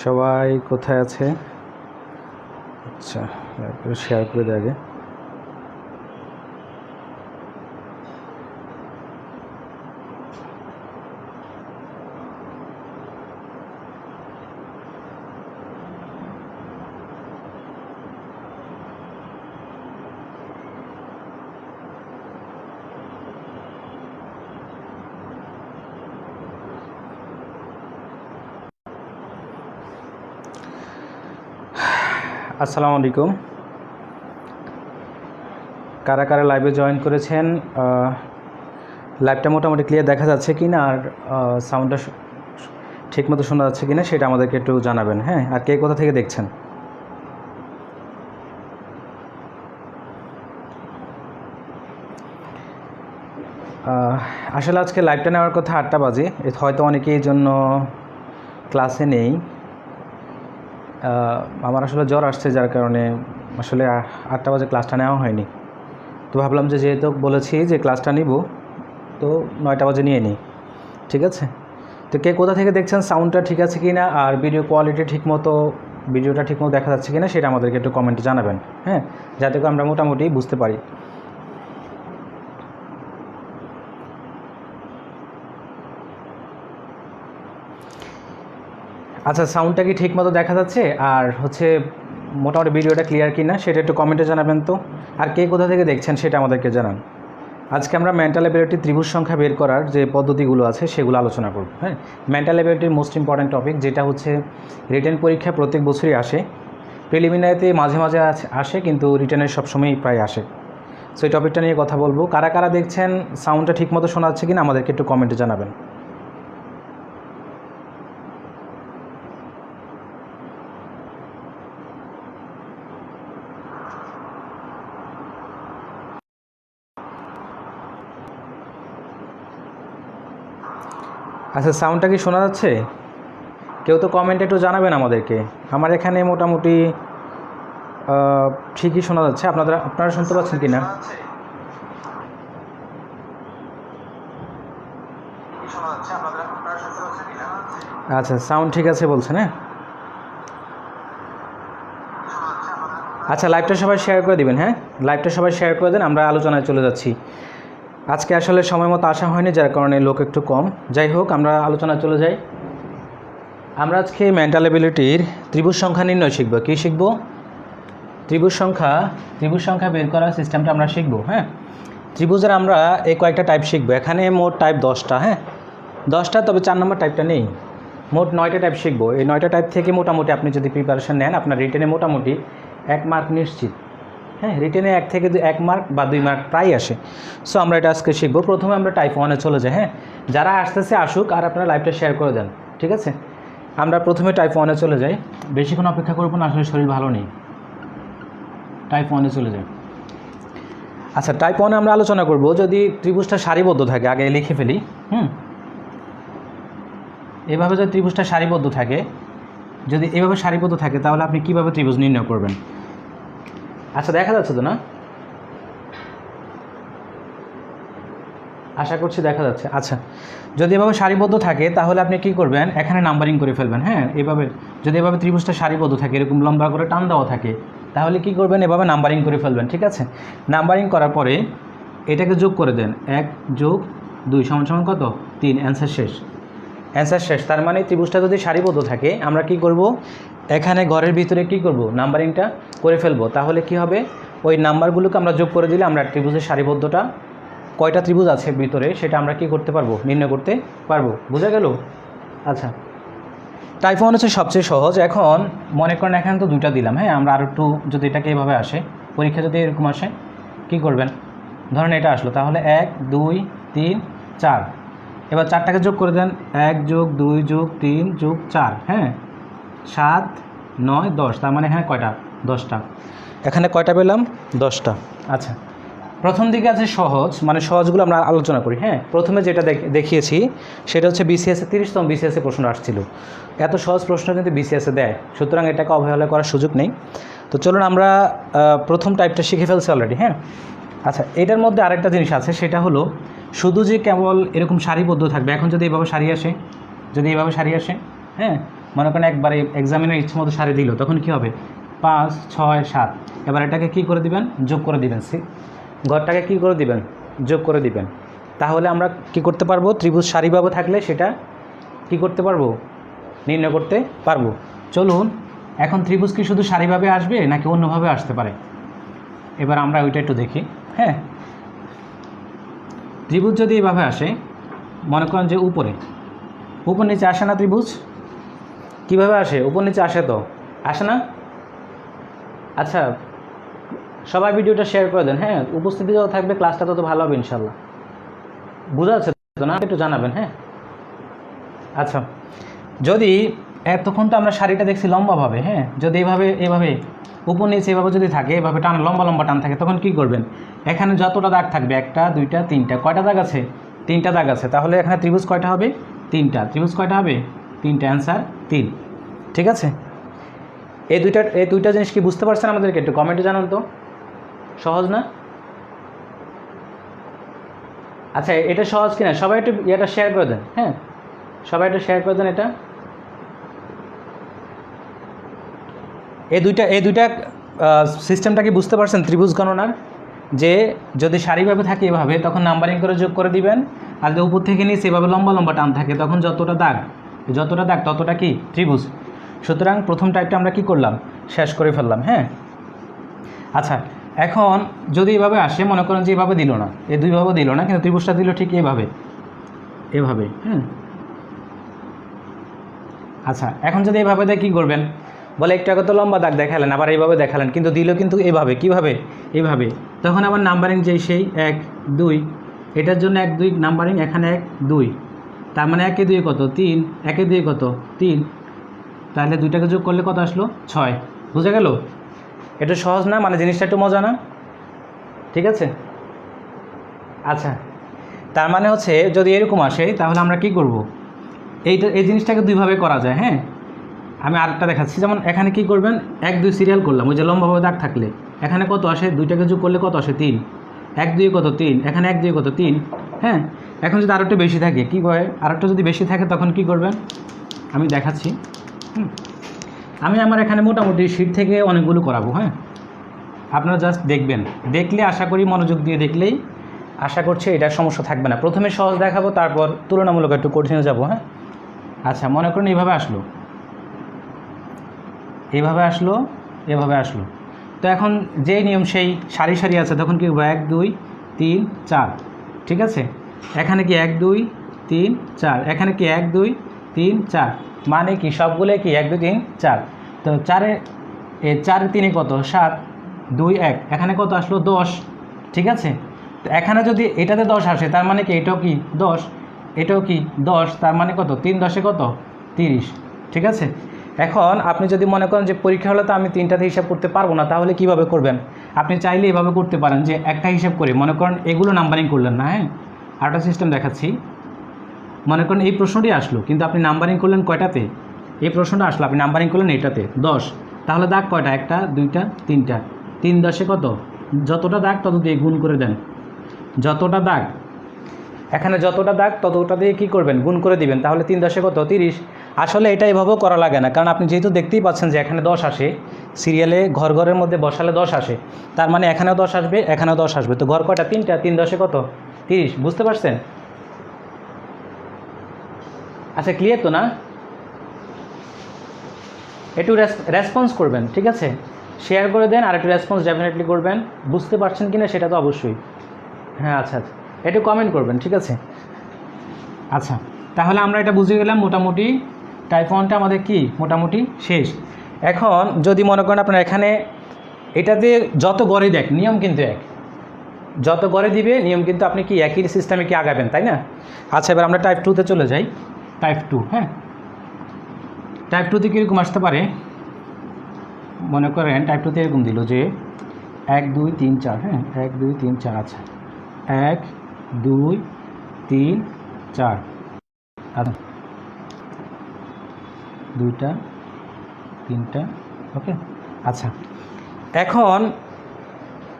সবাই কোথায় আছে? আচ্ছা, শেয়ার করে দেয় আগে। আসসালামু আলাইকুম। কারা কারা লাইভে জয়েন করেছেন? লাইভটা মোটামুটি ক্লিয়ার দেখা যাচ্ছে কি না, আর সাউন্ডটা ঠিকমতো শোনা যাচ্ছে কি না সেটা আমাদেরকে একটু জানাবেন। হ্যাঁ, আর কে কোথা থেকে দেখছেন? আসলে আজকে লাইভটা নেওয়ার কথা 8টা বাজে, হয়তো অনেকেই এই জন্য ক্লাসে নেই। আমার আসলে জ্বর আসছে, যার কারণে আসলে 8টা বাজে ক্লাসটা নেওয়া হয়নি। তো ভাবলাম যে যেহেতু বলেছি যে ক্লাসটা নিব, তো 9টা বাজে নিয়ে নিই। ঠিক আছে? তো কে কোথা থেকে দেখছেন, সাউন্ডটা ঠিক আছে কি না, আর ভিডিও কোয়ালিটি ভিডিওটা ঠিকমতো দেখা যাচ্ছে কি না সেটা আমাদেরকে একটু কমেন্টে জানাবেন। হ্যাঁ, যাতে করে আমরা মোটামুটি বুঝতে পারি। আচ্ছা, সাউন্ডটা কি ঠিকমতো দেখা যাচ্ছে, আর মোটামুটি ভিডিওটা ক্লিয়ার কি না সেটা একটু কমেন্টে জানাবেন। তো আর কে কোথা থেকে দেখছেন সেটা আমাদেরকে জানান। আজকে আমরা মেন্টাল অ্যাবিলিটি ত্রিভুজ সংখ্যা বের করার যে পদ্ধতিগুলো আছে সেগুলো আলোচনা করব। হ্যাঁ, মেন্টাল অ্যাবিলিটির মোস্ট ইম্পর্ট্যান্ট টপিক, যেটা রিটেন পরীক্ষা প্রত্যেক বছরই আসে। প্রিলিমিনারিতে মাঝে মাঝে আসে, কিন্তু রিটেনের সবসময়ই প্রায় আসে। সো এই টপিকটা নিয়ে কথা বলবো। কারা কারা দেখছেন, সাউন্ডটা ঠিকমতো শোনা যাচ্ছে কিনা আমাদেরকে একটু কমেন্টে জানাবেন। আচ্ছা, সাউন্ডটা কি শোনা যাচ্ছে? কেউ তো কমেন্টে একটু জানাবেন আমাদেরকে। আমার এখানে মোটামুটি ঠিকই শোনা যাচ্ছে। আপনারা শুনতে পাচ্ছেন কি না? আচ্ছা, সাউন্ড ঠিক আছে বলছেন। হ্যাঁ, আচ্ছা, লাইভটা সবাই শেয়ার করে দিবেন। হ্যাঁ, লাইভটা সবাই শেয়ার করে দেন, আমরা আলোচনায় চলে যাচ্ছি। আজকে আসলে সময় মতো আসা হয়নি, যার কারণে লোক একটু কম। যাই হোক, আমরা আলোচনায় চলে যাই। আমরা আজকে মেন্টাল অ্যাবিলিটির ত্রিভুজ সংখ্যা নির্ণয় শিখব। কী শিখব? ত্রিভুজ সংখ্যা বের করার সিস্টেমটা আমরা শিখব। হ্যাঁ, ত্রিভুজের আমরা এই কয়েকটা টাইপ শিখব। এখানে মোট টাইপ 10টা। হ্যাঁ, 10টা, তবে 4 নম্বর টাইপটা নেই। মোট 9টা টাইপ শিখব। এই 9টা টাইপ থেকে মোটামুটি আপনি যদি প্রিপারেশন নেন, আপনার রিটেনে মোটামুটি 1 মার্ক নিশ্চিত। হ্যাঁ, রিটেনে 1 থেকে 1 মার্ক বা 2 মার্ক প্রায় আসে। সো আমরা এটা আজকে শিখব। প্রথমে আমরা টাইপ 1-এ চলে যাই। হ্যাঁ, যারা আসতেছে আসুক, আর আপনারা লাইভটা শেয়ার করে দেন। ঠিক আছে? আমরা প্রথমে টাইপ 1-এ চলে যাই। বেশিক্ষণ অপেক্ষা করবো না, আসলে শরীর ভালো নেই। টাইপ 1-এ চলে যাই। আচ্ছা, টাইপ 1-এ আমরা আলোচনা করব যদি ত্রিভুজটা সারিবদ্ধ থাকে। আগে লিখে ফেলি। এভাবে যদি ত্রিভুজটা সারিবদ্ধ থাকে, তাহলে আপনি কিভাবে ত্রিভুজ নির্ণয় করবেন? আচ্ছা, দেখা যাচ্ছে তো না? আশা করছি দেখা যাচ্ছে। আচ্ছা, যদি এভাবে সারিবদ্ধ থাকে তাহলে আপনি কি করবেন? এখানে নাম্বারিং করে ফেলবেন। হ্যাঁ, যদি এভাবে ত্রিভুজটা সারিবদ্ধ থাকে, এরকম লম্বা করে টান দেওয়া থাকে, তাহলে কি করবেন? এভাবে নাম্বারিং করে ফেলবেন। ঠিক আছে? নাম্বারিং করার পরে এটাকে যোগ করে দেন। 1 যোগ 2 সমান কত? 3। অ্যান্সার শেষ। তার মানে ত্রিভুজটা যদি সারিবদ্ধ থাকে, আমরা কি করব? এখানে ঘরের ভিতরে কি করব? নাম্বারিংটা করে ফেলবো। তাহলে কি হবে? ওই নাম্বারগুলোকে আমরা যোগ করে দিলে আমরা ত্রিভুজের সারিবদ্ধটা কয়টা ত্রিভুজ আছে ভিতরে সেটা আমরা কি করতে পারবো? নির্ণয় করতে পারবো। বোঝা গেল? আচ্ছা, টাইপ 1 হচ্ছে সবচেয়ে সহজ। এখন মনে করেন এখানে তো 2টা দিলাম। হ্যাঁ, আমরা আর একটু যদি এটাকে এভাবে আসে, পরীক্ষা যদি এরকম আসে, কি করবেন? ধরেন এটা আসলো, তাহলে 1 2 3 4। এবার 4টাকে যোগ করে দেন। 1 যোগ 2 যোগ 3 যোগ 4। হ্যাঁ, 7 9 10। তার মানে এখানে কয়টা? 10টা। এখানে কয়টা পেলাম? 10টা। আচ্ছা, প্রথম দিকে আছে সহজ, মানে সহজগুলো আমরা আলোচনা করি। হ্যাঁ, প্রথমে যেটা দেখিয়েছি সেটা হচ্ছে বিসিএসে 30তম বিসিএসে প্রশ্ন আসছিল। এত সহজ প্রশ্ন কিন্তু বিসিএসে দেয়, সুতরাং এটাকে অবহেলা করার সুযোগ নেই। তো চলুন আমরা প্রথম টাইপটা শিখে ফেলছি অলরেডি। হ্যাঁ, আচ্ছা, এটার মধ্যে আরেকটা জিনিস আছে, সেটা হলো শুধু যে কেবল এরকম সারিবদ্ধ থাকবে। এখন যদি এইভাবে সারি আসে, হ্যাঁ, মনে করেন একবারে এক্সামিনের ইচ্ছে মতো সারি দিল, তখন কি হবে 5 6 7। এবার এটাকে কি করে দিবেন, যোগ করে দিবেন, ঘরটাকে কি করে দিবেন, যোগ করে দিবেন। তাহলে আমরা কি করতে পারবো, ত্রিভুজ সারিভাবে থাকলে সেটা কি করতে পারবো, নির্ণয় করতে পারবো। চলুন এখন ত্রিভুজ কি শুধু সারিভাবে আসবে নাকি অন্যভাবে আসতে পারে, এবার আমরা ওইটা একটু দেখি। হ্যাঁ, ত্রিভুজ যদি এইভাবে আসে, মনে করেন যে উপরে উপর নিচে আসে না ত্রিভুজ, কিভাবে আসে, উপর নিচে আসে তো, আসে না? আচ্ছা সবাই ভিডিওটা শেয়ার করে দেন। হ্যাঁ, উপস্থিতি যত থাকবে ক্লাসটা তত ভালো হবে ইনশাল্লাহ। বোঝা যাচ্ছে তো না, একটু জানাবেন। হ্যাঁ আচ্ছা, যদি এতক্ষণ তো আমরা শাড়িটা দেখছি লম্বাভাবে, হ্যাঁ, যদি এভাবে উপর নিচে এভাবে যদি থাকে, এভাবে টান লম্বা লম্বা টান থাকে, তখন কি করবেন, এখানে যতটা দাগ থাকবে 1 2 3 কয়টা দাগ আছে, 3টা দাগ আছে। তাহলে এখানে ত্রিভুজ কয়টা হবে, 3টা। ত্রিভুজ কয়টা হবে, 3টা। অ্যান্সার 3। ঠিক আছে, এই দুইটা জিনিস কি বুঝতে পারছেন আমাদেরকে, একটু কমেন্টে জানান তো। সহজ না? আচ্ছা এটা সহজ কিনা সবাই একটু এটা শেয়ার করে দেন। হ্যাঁ সবাই একটু শেয়ার করে দেন। এটা এই দুইটা সিস্টেমটা কি বুঝতে পারছেন ত্রিভুজ গণনার, যে যদি সারিভাবে থাকে এভাবে তখন নাম্বারিং করে যোগ করে দিবেন, আর যদি উপর থেকে নিচে এভাবে লম্বা লম্বা টান থাকে তখন যতটা দাগ ততটা কি ত্রিভুজ। সুতরাং প্রথম টাইপটা আমরা কি করলাম, শেষ করে ফেললাম। হ্যাঁ আচ্ছা, এখন যদি এভাবে আসে, মনে করেন যে এভাবে দিল না, এই দুইভাবে দিল না, কিন্তু ত্রিভুজটা দিল ঠিক এভাবে। হ্যাঁ আচ্ছা, এখন যদি এভাবে দেয় কী করবেন, বলে একটু আগে তো লম্বা দাগ দেখালেন, আবার এইভাবে দেখালেন, কিন্তু দিল কিন্তু এভাবে, কীভাবে, এইভাবে। তখন আবার নাম্বারিং যেই সেই 1 2, এটার জন্য 1 2 নাম্বারিং, এখানে 1 2, তার মানে 1 2 কত 3, 1 2 কত 3, তাহলে দুইটাকে যোগ করলে কত আসলো 6। বুঝে গেল? এটা সহজ না, মানে জিনিসটা একটু মজা না? ঠিক আছে আচ্ছা, তার মানে হচ্ছে যদি এরকম আসে তাহলে আমরা কি করব, এই জিনিসটাকে দুইভাবে করা যায়। হ্যাঁ আমি আরেকটা দেখাচ্ছি, যেমন এখানে কি করবেন, 1 2 সিরিয়াল করলাম, ওই যে লম্বাভাবে দাগ থাকলে এখানে কত আসে, দুইটাকে যোগ করলে কত আসে 3, 1 2 কত 3, এখানে 1 2 কত 3। হ্যাঁ এখন যদি আরও একটু বেশি থাকে, কী হয়, আরও একটু যদি বেশি থাকে তখন কি করবেন, আমি দেখাচ্ছি। আমি আমার এখানে মোটামুটি শীট থেকে অনেকগুলো করাবো। হ্যাঁ আপনারা জাস্ট দেখবেন, দেখলে আশা করি মনোযোগ দিয়ে দেখলেই আশা করছি এটা সমস্যা থাকবে না। প্রথমে সহজ দেখাবো, তারপর তুলনামূলক একটু কঠিনে যাবো। হ্যাঁ আচ্ছা, মনে করুন এইভাবে আসলো, এভাবে আসলো। তো এখন যেই নিয়ম সেই সারি সারি আছে, তখন কি 1 2 3 4। ঠিক আছে, এখানে কি 1 2 3 4, এখানে কি 1 2 3 4, মানে কি সবগুলো কি 1 2 3 4। তো 4 3 কত 7 2 1, এখানে কত আসলো 10। ঠিক আছে, তো এখানে যদি এটাতে 10 আসে, তার মানে কি এটাও কি 10, এটাও কি 10, তার মানে কত 3 10 কত 30। ঠিক আছে, এখন আপনি যদি মনে করেন যে পরীক্ষা হলে তো আমি 3টাতে হিসাব করতে পারবো না, তাহলে কিভাবে করবেন, আপনি চাইলে এভাবে করতে পারেন যে একটা হিসাব করে, মনে করেন এগুলো নাম্বারিং করলেন না। হ্যাঁ আরেকটা সিস্টেম দেখাচ্ছি, মনে করেন এই প্রশ্নটি আসলো, কিন্তু আপনি নাম্বারিং করলেন কয়টাতে, এই প্রশ্নটা আসলো আপনি নাম্বারিং করলেন এটাতে 10, তাহলে দাগ কয়টা, 1 2 3, 3 10 কত, যতটা দাগ তত দিয়ে গুণ করে দেন, যতটা দাগ এখানে যতটা দাগ ততটা দিয়ে কী করবেন, গুণ করে দিবেন, তাহলে 3 10 কত 30। আসলে এটা এভাবেও করা লাগে না, কারণ আপনি যেহেতু দেখতেই পাচ্ছেন যে এখানে 10 আসে, সিরিয়ালে ঘরের মধ্যে বসালে 10 আসে, তার মানে এখানেও 10 আসবে, এখানেও 10 আসবে, তো ঘর কয়টা 3টা, 3 10 কত 30। বুঝতে পারছেন? আচ্ছা ক্লিয়ার তো না? একটু রেসপন্স করবেন। ঠিক আছে, শেয়ার করে দেন, আর একটু রেসপন্স ডেফিনেটলি করবেন। বুঝতে পারছেন কি না সেটা তো অবশ্যই। হ্যাঁ আচ্ছা আচ্ছা, একটু কমেন্ট করবেন। ঠিক আছে আচ্ছা, তাহলে আমরা এটা বুঝে গেলাম মোটামুটি টাইপ 1টা আমাদের কি মোটামুটি শেষ। এখন যদি মনে করেন আপনার এখানে এটাতে যত গড়ে দেখ নিয়ম কিন্তু এক, যত গড়ে দিবে নিয়ম কিন্তু আপনি কি একই সিস্টেমে কি আগাবেন, তাই না? আচ্ছা এবার আমরা টাইপ 2তে চলে যাই। টাইপ 2, হ্যাঁ টাইপ 2তে কীরকম আসতে পারে, মনে করেন টাইপ 2তে এরকম দিল যে 1 2 3 4। হ্যাঁ 1 2 3 4, আচ্ছা 1 2 3 4, আচ্ছা 2টা 3টা, ওকে। আচ্ছা এখন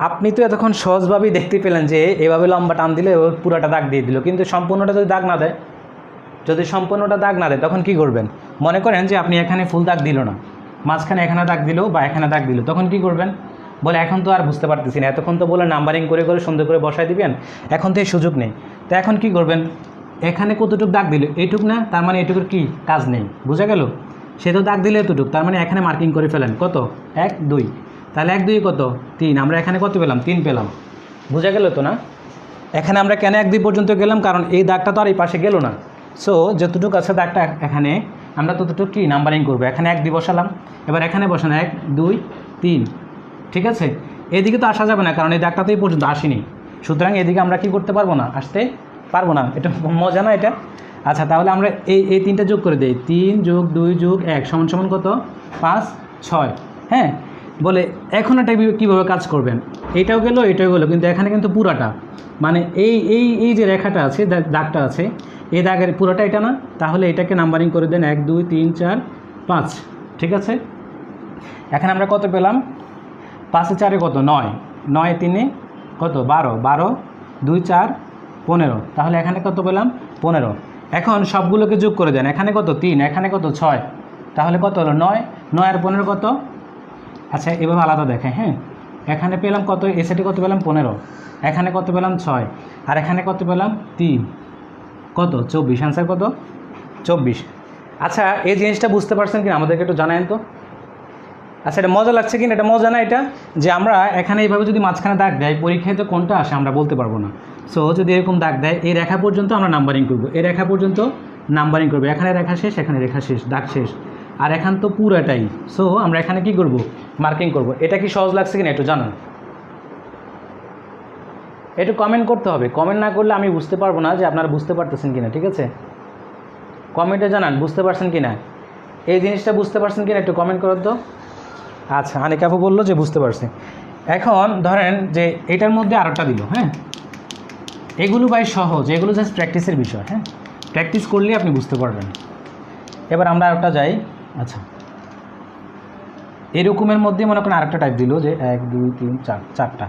আপনি তো এতক্ষণ সহজভাবেই দেখতে পেলেন যে এভাবে লম্বা টান দিলে পুরাটা দাগ দিয়ে দিল, কিন্তু সম্পূর্ণটা যদি দাগ না দেয় যদি সম্পূর্ণটা দাগ না দেয় তখন কি করবেন? মনে করেন যে আপনি এখানে ফুল দাগ দিল না, মাঝখানে এখানে দাগ দিল বা এখানে দাগ দিল, তখন কি করবেন? বলে এখন তো আর বুঝতে পারতেছি না, এতক্ষণ তো বলে নাম্বারিং করে করে সুন্দর করে বসায় দিবেন, এখন তো এই সুযোগ নেই। তো এখন কি করবেন? এখানে কতটুকু দাগ দিল? এইটুক না, তার মানে এটুকুর কি কাজ নেই, বোঝা গেল? সে তো দাগ দিলে এতটুক, তার মানে এখানে মার্কিং করে ফেলেন। কত? 1 2, তাহলে 1 2 কত? 3। আমরা এখানে কত পেলাম? 3 পেলাম, বোঝা গেল তো না? এখানে আমরা কেন 1 2 পর্যন্ত গেলাম? কারণ এই দাগটা তো আর এই পাশে গেল না। সো যতটুকু আছে দাগটা এখানে আমরা ততটুকু কি নাম্বারিং করবো। এখানে 1 2 বসালাম, এবার এখানে বসান 1 2 3, ঠিক আছে? এদিকে তো আসা যাবে না, কারণ এই দাগটা তো এই পর্যন্ত আসেনি, সুতরাং এদিকে আমরা কি করতে পারবো না, আসতে পারবো না। এটা মজা না এটা? আচ্ছা, তাহলে আমরা এই 3টা যোগ করে দিই। 3 যোগ 2 যোগ 1 সমান সমান কত? 5 6। হ্যাঁ, বলে এখন এটা কীভাবে কাজ করবেন? এটাও গেল এটাও গেলো, কিন্তু এখানে কিন্তু পুরাটা, মানে এই যে রেখাটা আছে, দাগটা আছে, এই দাগের পুরোটা এটা না, তাহলে এটাকে নাম্বারিং করে দেন 1 2 3 4 5, ঠিক আছে? এখানে আমরা কত পেলাম? 5 4 কত? 9, 9 3 কত? 12, 12 2 4 15, তাহলে এখানে কত পেলাম? 15। এখন সবগুলোকে যোগ করে দেন। এখানে কত? 3, এখানে কত? 6, তাহলে কত হলো? 9, 9 আর 15 কত? আচ্ছা, এভাবে আলাদা দেখে। হ্যাঁ, এখানে পেলাম কত? এ সাইডে কত পেলাম? 15, এখানে কত পেলাম? 6, আর এখানে কত পেলাম? 3, কত? 24। অ্যান্সার কত? 24। আচ্ছা, এই জিনিসটা বুঝতে পারছেন কিনা আমাদেরকে একটু জানায়েন তো। আচ্ছা, এটা মজা লাগছে কিনা? এটা মজা না এটা, যে আমরা এখানে এইভাবে যদি মাঝখানে দাগ দেয়, পরীক্ষায় তো কোনটা আসে আমরা বলতে পারবো না। সো যদি এরকম দাগ দেয়, এই রেখা পর্যন্ত আমরা নাম্বারিং করব, এই রেখা পর্যন্ত নাম্বারিং করবো। এখানে রেখা শেষ, এখানে রেখা শেষ, দাগ শেষ, আর এখান তো পুরাটাই। সো আমরা এখানে কি করব? মার্কিং করব। এটা কি সহজ লাগছে কিনা একটু জানান। একটু কমেন্ট করতে হবে, কমেন্ট না করলে আমি বুঝতে পারবো না যে আপনারা বুঝতে পারতেছেন কিনা, ঠিক আছে? কমেন্টে জানান বুঝতে পারছেন কিনা, এই জিনিসটা বুঝতে পারছেন কিনা, একটু কমেন্ট করো তো। আচ্ছা, আনিকা আপু বললো যে বুঝতে পারছে। এখন ধরেন যে এটার মধ্যে আরেকটা দিল। হ্যাঁ, এগুলো ভাই সহজ, এগুলো জাস্ট প্র্যাকটিসের বিষয়। হ্যাঁ, প্র্যাকটিস করলেই আপনি বুঝতে পারবেন। এবার আমরা আরেকটা যাই। আচ্ছা, এরকমের মধ্যে মনে করেন আরেকটা টাইপ দিল যে 1 2 3 4, 4টা,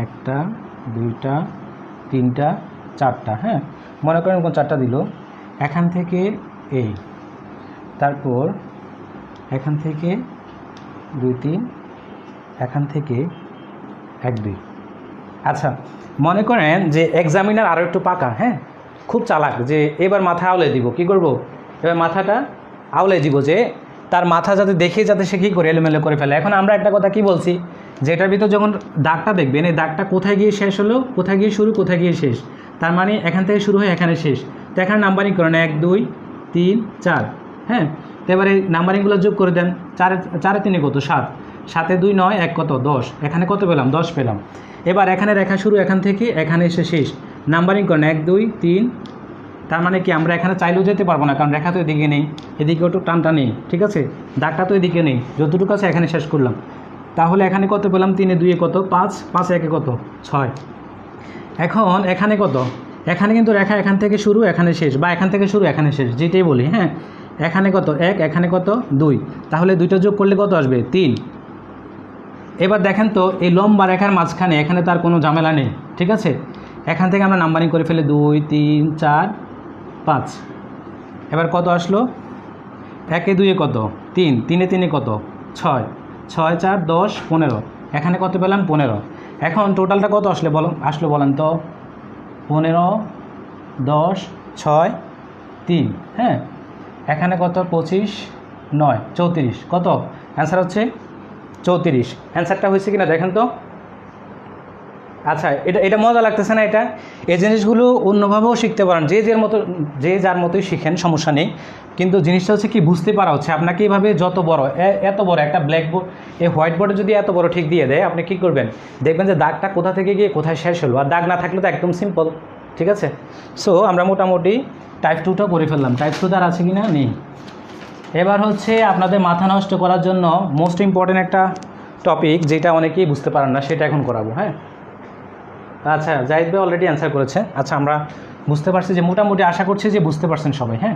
1টা 2টা 3টা 4টা। হ্যাঁ, মনে করেন কোন 4টা দিল, এখান থেকে এই, তারপর এখান থেকে 2 3, এখান থেকে 1 2। আচ্ছা, মনে করেন যে এক্সামিনার আরও একটু পাকা, হ্যাঁ, খুব চালাক, যে এবার মাথা আউলে দিব। কি করব? এবার মাথাটা আউলে দিব, যে তার মাথা যাতে দেখে যাতে সে কী করে এলোমেলো করে ফেলে। এখন আমরা একটা কথা কি বলছি, যে এটার ভিতর যখন দাগটা দেখবেন, এই দাগটা কোথায় গিয়ে শেষ হলো, কোথায় গিয়ে শুরু, কোথায় গিয়ে শেষ, তার মানে এখান থেকে শুরু হয়ে এখানে শেষ। তো এখানে নাম্বারিং করেন 1 2 3 4। হ্যাঁ, তো এবারে নাম্বারিংগুলো যোগ করে দেন। 4 3 কত? 7, 7 2 9 1 কত? 10, এখানে কত পেলাম? 10 পেলাম। এবার এখানে রেখা শুরু, এখান থেকে এখানে এসে শেষ, নাম্বারিং করেন 1 2 3। তার মানে কি আমরা এখানে চাইলেও যেতে পারবো না, কারণ রেখা তো এদিকে নেই, এদিকে একটু টানটা নেই, ঠিক আছে? দাগটা তো এদিকে নেই, যতটুকু আছে এখানে শেষ করলাম। তাহলে এখানে কত পেলাম? 3 2 কত? 5, 5 1 কত? 6। এখন এখানে কত? এখানে কিন্তু রেখা এখান থেকে শুরু, এখানে শেষ, বা এখান থেকে শুরু, এখানে শেষ, যেটাই বলি। হ্যাঁ, এখানে কত? 1, এখানে কত? 2, তাহলে 2টা যোগ করলে কত আসবে? 3। এবার দেখেন তো, এই লম্বা রেখার মাঝখানে এখানে তার কোনো ঝামেলা নেই, ঠিক আছে? এখান থেকে আমরা নাম্বারিং করে ফেলে 2 3 4 5। এবার কত আসলো? 1 2 কত? 3, 3 3 কত? 6, 6 4 10 15, এখানে কত পেলাম? 15। এখন টোটালটা কত আসলো বলেন তো? 15 10 6 3। হ্যাঁ, এখানে কত? 25 9 34, কত? অ্যান্সার হচ্ছে 34। অ্যান্সারটা হয়েছে কিনা দেখেন তো। আচ্ছা, এটা মজা লাগতেছে না? এই জিনিসগুলো অন্যভাবেও শিখতে পারেন, যে যার মতোই শিখেন, সমস্যা নেই। কিন্তু জিনিসটা হচ্ছে কি, বুঝতে পারা হচ্ছে। আপনাকে এইভাবে যত বড়, এত বড় একটা ব্ল্যাকবোর্ড, এই হোয়াইট বোর্ডে যদি এত বড় ঠিক দিয়ে দেয়, আপনি কী করবেন? দেখবেন যে দাগটা কোথা থেকে গিয়ে কোথায় শেষ হলো, আর দাগ না থাকলে তো একদম সিম্পল, ঠিক আছে? সো আমরা মোটামুটি টাইপ 2টা করে ফেললাম। টাইপ 2 তার আছে কি না? নেই। এবার হচ্ছে আপনাদের মাথা নষ্ট করার জন্য মোস্ট ইম্পর্টেন্ট একটা টপিক, যেটা অনেকেই বুঝতে পারেন না, সেটা এখন করাবো। হ্যাঁ, আচ্ছা, জাহিদ ভাই অলরেডি অ্যান্সার করেছে। আচ্ছা, আমরা বুঝতে পারছি যে মোটামুটি, আশা করছি যে বুঝতে পারছেন সবাই। হ্যাঁ,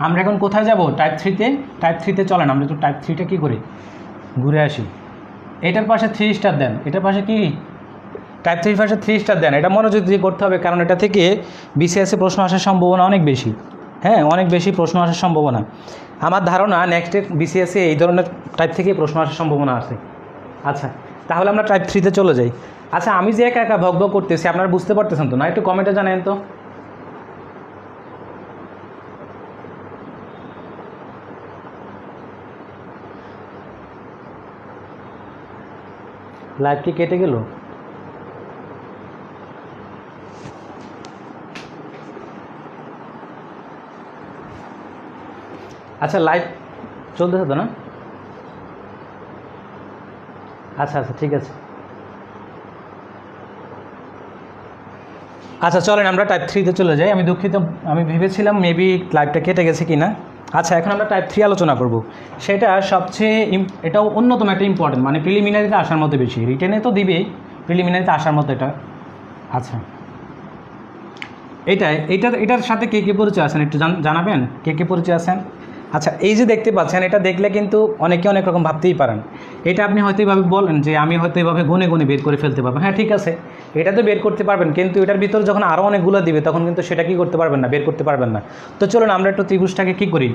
আমরা এখন কোথায় যাব? টাইপ 3তে। টাইপ 3তে চলেন আমরা একটু টাইপ 3টা কী করি ঘুরে আসি। এটার পাশে 3 স্টার দেন, এটার পাশে কি টাইপ 3 ভার্সন 3 স্টার দেন, এটা মনোযোগ দিয়ে করতে হবে, কারণ এটা থেকে বিসিএসে প্রশ্ন আসার সম্ভাবনা অনেক বেশি। হ্যাঁ, অনেক বেশি প্রশ্ন আসার সম্ভাবনা। আমার ধারণা নেক্সট বিসিএসে এই ধরনের টাইপ থেকে প্রশ্ন আসার সম্ভাবনা আছে। আচ্ছা, তাহলে আমরা টাইপ 3-তে চলে যাই। আচ্ছা, আমি যে একা একা ভগ ভগ করতেছি আপনারা বুঝতে পারতেছেন তো না? একটু কমেন্টে জানান তো। লাইভ কি কেটে গেল? আচ্ছা, লাইভ চলতেছে তো না? আচ্ছা আচ্ছা, ঠিক আছে। আচ্ছা, চলেন আমরা টাইপ 3-তে চলে যাই। আমি দুঃখিত, আমি ভেবেছিলাম মেবি লাইভটা কেটে গেছে কি না। আচ্ছা, এখন আমরা টাইপ 3 আলোচনা করব। সেটা সবচেয়ে এটাও অন্যতম একটা ইম্পর্টেন্ট, মানে প্রিলিমিনারিতে আসার মতো বেশি, রিটেনে তো দিবেই, প্রিলিমিনারিতে আসার মতো এটা। আচ্ছা, এটার সাথে কে কে পরিচয় আছেন একটু জানাবেন, কে কে পরিচয় আছেন? আচ্ছা, এই যে দেখতে পাচ্ছেন, এটা দেখলে কিন্তু অনেকে অনেক রকম ভাবতেই পারেন। এটা আপনি হয়তো এইভাবে বলেন যে আমি হয়তো এইভাবে গুনে গুনে বের করে ফেলতে পারবো। হ্যাঁ, ঠিক আছে, এটা তো বের করতে পারবেন, কিন্তু এটার ভিতরে যখন আরও অনেকগুলো দিবে তখন কিন্তু সেটা কী করতে পারবেন না, বের করতে পারবেন না। তো চলুন আমরা একটু ত্রিভুজটাকে কী করি,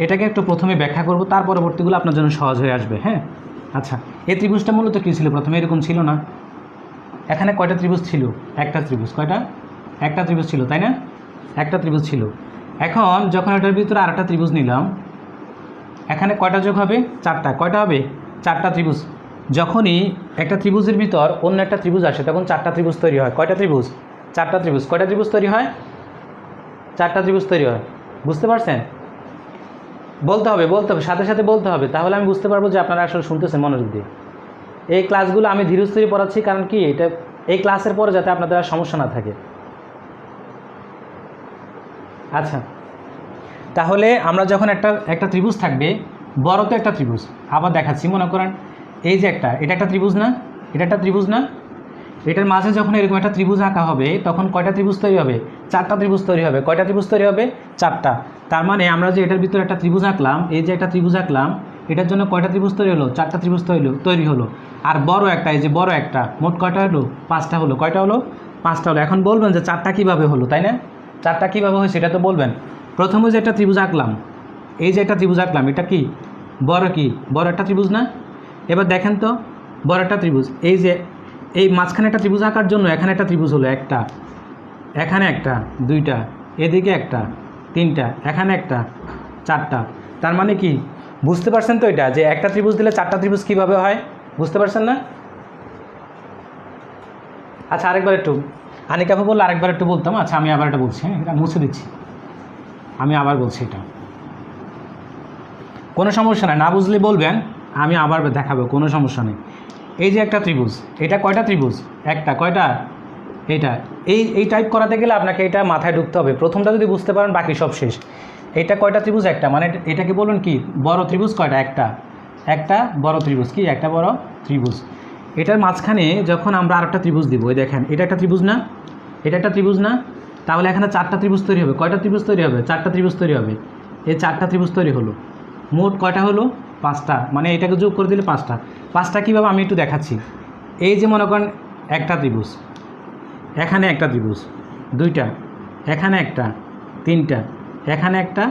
এটাকে একটু প্রথমে ব্যাখ্যা করব, তার পরবর্তীগুলো আপনার জন্য সহজ হয়ে আসবে। হ্যাঁ, আচ্ছা, এই ত্রিভুজটা মূলত কী ছিল? প্রথমে এরকম ছিল না? এখানে কয়টা ত্রিভুজ ছিল? একটা ত্রিভুজ। কয়টা? একটা ত্রিভুজ ছিল, তাই না? একটা ত্রিভুজ ছিল। এখন যখন এটার ভিতরে আরেকটা ত্রিভুজ নিলাম, এখানে কয়টা যোগ হবে? চারটা। কয়টা হবে? চারটা ত্রিভুজ। যখনই একটা ত্রিভুজের ভিতর অন্য একটা ত্রিভুজ আসে তখন চারটা ত্রিভুজ তৈরি হয়। কয়টা ত্রিভুজ? চারটা ত্রিভুজ। কয়টা ত্রিভুজ তৈরি হয়? চারটা ত্রিভুজ তৈরি হয়। বুঝতে পারছেন? বলতে হবে, সাথে সাথে বলতে হবে, তাহলে আমি বুঝতে পারবো যে আপনারা আসলে শুনতেছেন মনোযোগ দিয়ে। এই ক্লাসগুলো আমি ধীরস্থিরে পড়াচ্ছি, কারণ কি এটা এই ক্লাসের পরে যাতে আপনাদের আর সমস্যা না থাকে। আচ্ছা, তাহলে আমরা যখন একটা ত্রিভুজ থাকবে, বড় তো একটা ত্রিভুজ, আবার দেখাচ্ছি, মনে করেন এই যে এটা একটা ত্রিভুজ না? এটা একটা ত্রিভুজ না? এটার মাঝে যখন এরকম একটা ত্রিভুজ আঁকা হবে তখন কয়টা ত্রিভুজ তৈরি হবে? চারটা ত্রিভুজ তৈরি হবে। কয়টা ত্রিভুজ তৈরি হবে? চারটা। তার মানে আমরা যে এটার ভিতরে একটা ত্রিভুজ আঁকলাম, এই যে একটা ত্রিভুজ আঁকলাম, এটার জন্য কয়টা ত্রিভুজ তৈরি হলো? চারটা ত্রিভুজ তৈরি হলো। আর বড় একটা, এই যে বড় একটা, মোট কয়টা হলো? পাঁচটা হলো। কয়টা হলো? পাঁচটা হলো। এখন বলবেন যে চারটা কীভাবে হলো, তাই না? চারটা কীভাবে হয় সেটা তো বলবেন। প্রথমে যে একটা ত্রিভুজ আঁকলাম, এই যে একটা ত্রিভুজ আঁকলাম, এটা কি বড়? কি বড় একটা ত্রিভুজ না? এবার দেখেন তো, বড় একটা ত্রিভুজ, এই যে এই মাঝখানে একটা ত্রিভুজ আঁকার জন্য এখানে একটা ত্রিভুজ হলো, একটা, এখানে একটা, দুইটা, এদিকে একটা, তিনটা, এখানে একটা, চারটা। তার মানে কি বুঝতে পারছেন তো এটা, যে একটা ত্রিভুজ দিলে চারটা ত্রিভুজ কীভাবে হয়? বুঝতে পারছেন না? আচ্ছা, আরেকবার একটু, আনিকাফা বললে আরেকবার একটু বলতাম। আচ্ছা, আমি আবার এটা বলছি, হ্যাঁ, এটা মুছে দিচ্ছি, আমি আবার বলছি, এটা কোনো সমস্যা নেই, না বুঝলে বলবেন, আমি আবার দেখাবো, কোনো সমস্যা নেই। এই যে একটা ত্রিভুজ, এটা কয়টা ত্রিভুজ? একটা। কয়টা? এটা। এই টাইপ করাতে গেলে আপনাকে এটা মাথায় ঢুকতে হবে। প্রথমটা যদি বুঝতে পারেন বাকি সব শেষ। এটা কয়টা ত্রিভুজ? একটা। মানে এটাকে বলুন কি বড় ত্রিভুজ? কয়টা? একটা বড় ত্রিভুজ। কি একটা বড় ত্রিভুজ? এটার মাঝখানে যখন আমরা আরেকটা ত্রিভুজ দিব, এই দেখেন, এটা একটা ত্রিভুজ না? এটা একটা ত্রিভুজ না? তাহলে এখানে চারটা ত্রিভুজ তৈরি হবে। কয়টা ত্রিভুজ তৈরি হবে? চারটা ত্রিভুজ তৈরি হবে। এই চারটা ত্রিভুজ তৈরি হলো। মোট কয়টা হলো? পাঁচটা। মানে এটাকে যোগ করে দিলে পাঁচটা। পাঁচটা কীভাবে আমি একটু দেখাচ্ছি। এই যে মনে করেন একটা ত্রিভুজ, এখানে একটা ত্রিভুজ, দুইটা, এখানে একটা, তিনটা, এখানে একটা,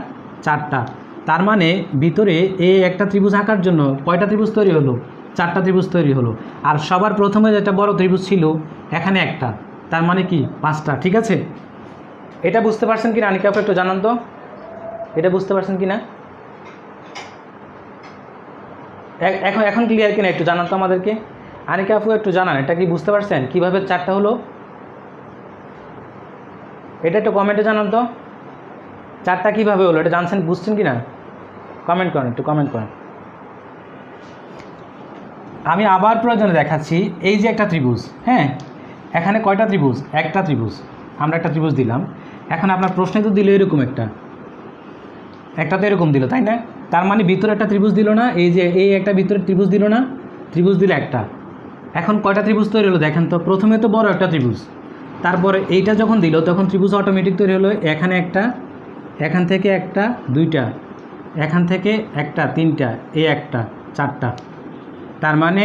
চারটা। তার মানে ভিতরে এই একটা ত্রিভুজ আঁকার জন্য কয়টা ত্রিভুজ তৈরি হলো? চারটা ত্রিভুজ তৈরি হলো। আর সবার প্রথমে যেটা বড় ত্রিভুজ ছিল এখানে একটা, তার মানে কি পাঁচটা। ঠিক আছে, এটা বুঝতে পারছেন কি না? আনিকা আপু একটু জানান তো, এটা বুঝতে পারছেন কি না? এখন ক্লিয়ার কিনা একটু জানান তো আমাদেরকে। আনিকা আপু একটু জানান, এটা কি বুঝতে পারছেন কীভাবে চারটা হলো? এটা একটু কমেন্টে জানান তো, চারটা কীভাবে হলো, এটা জানছেন, বুঝছেন কি না? কমেন্ট করেন, একটু কমেন্ট করেন। আমি আবার প্রয়োজনে দেখাচ্ছি। এই যে একটা ত্রিভুজ, হ্যাঁ, এখানে কয়টা ত্রিভুজ? একটা ত্রিভুজ। আমরা একটা ত্রিভুজ দিলাম। এখন আপনার প্রশ্নে তো দিল এরকম একটা তো এরকম দিল, তাই না? তার মানে ভিতরে একটা ত্রিভুজ দিল না? এই যে এই একটা ভিতরে ত্রিভুজ দিল না? ত্রিভুজ দিলে একটা। এখন কয়টা ত্রিভুজ তৈরি হলো দেখেন তো। প্রথমে তো বড় একটা ত্রিভুজ, তারপরে এইটা যখন দিল তখন ত্রিভুজ অটোমেটিক তৈরি হলো। এখানে একটা, এখান থেকে একটা, দুইটা, এখান থেকে একটা, তিনটা, এই একটা, চারটা। তার মানে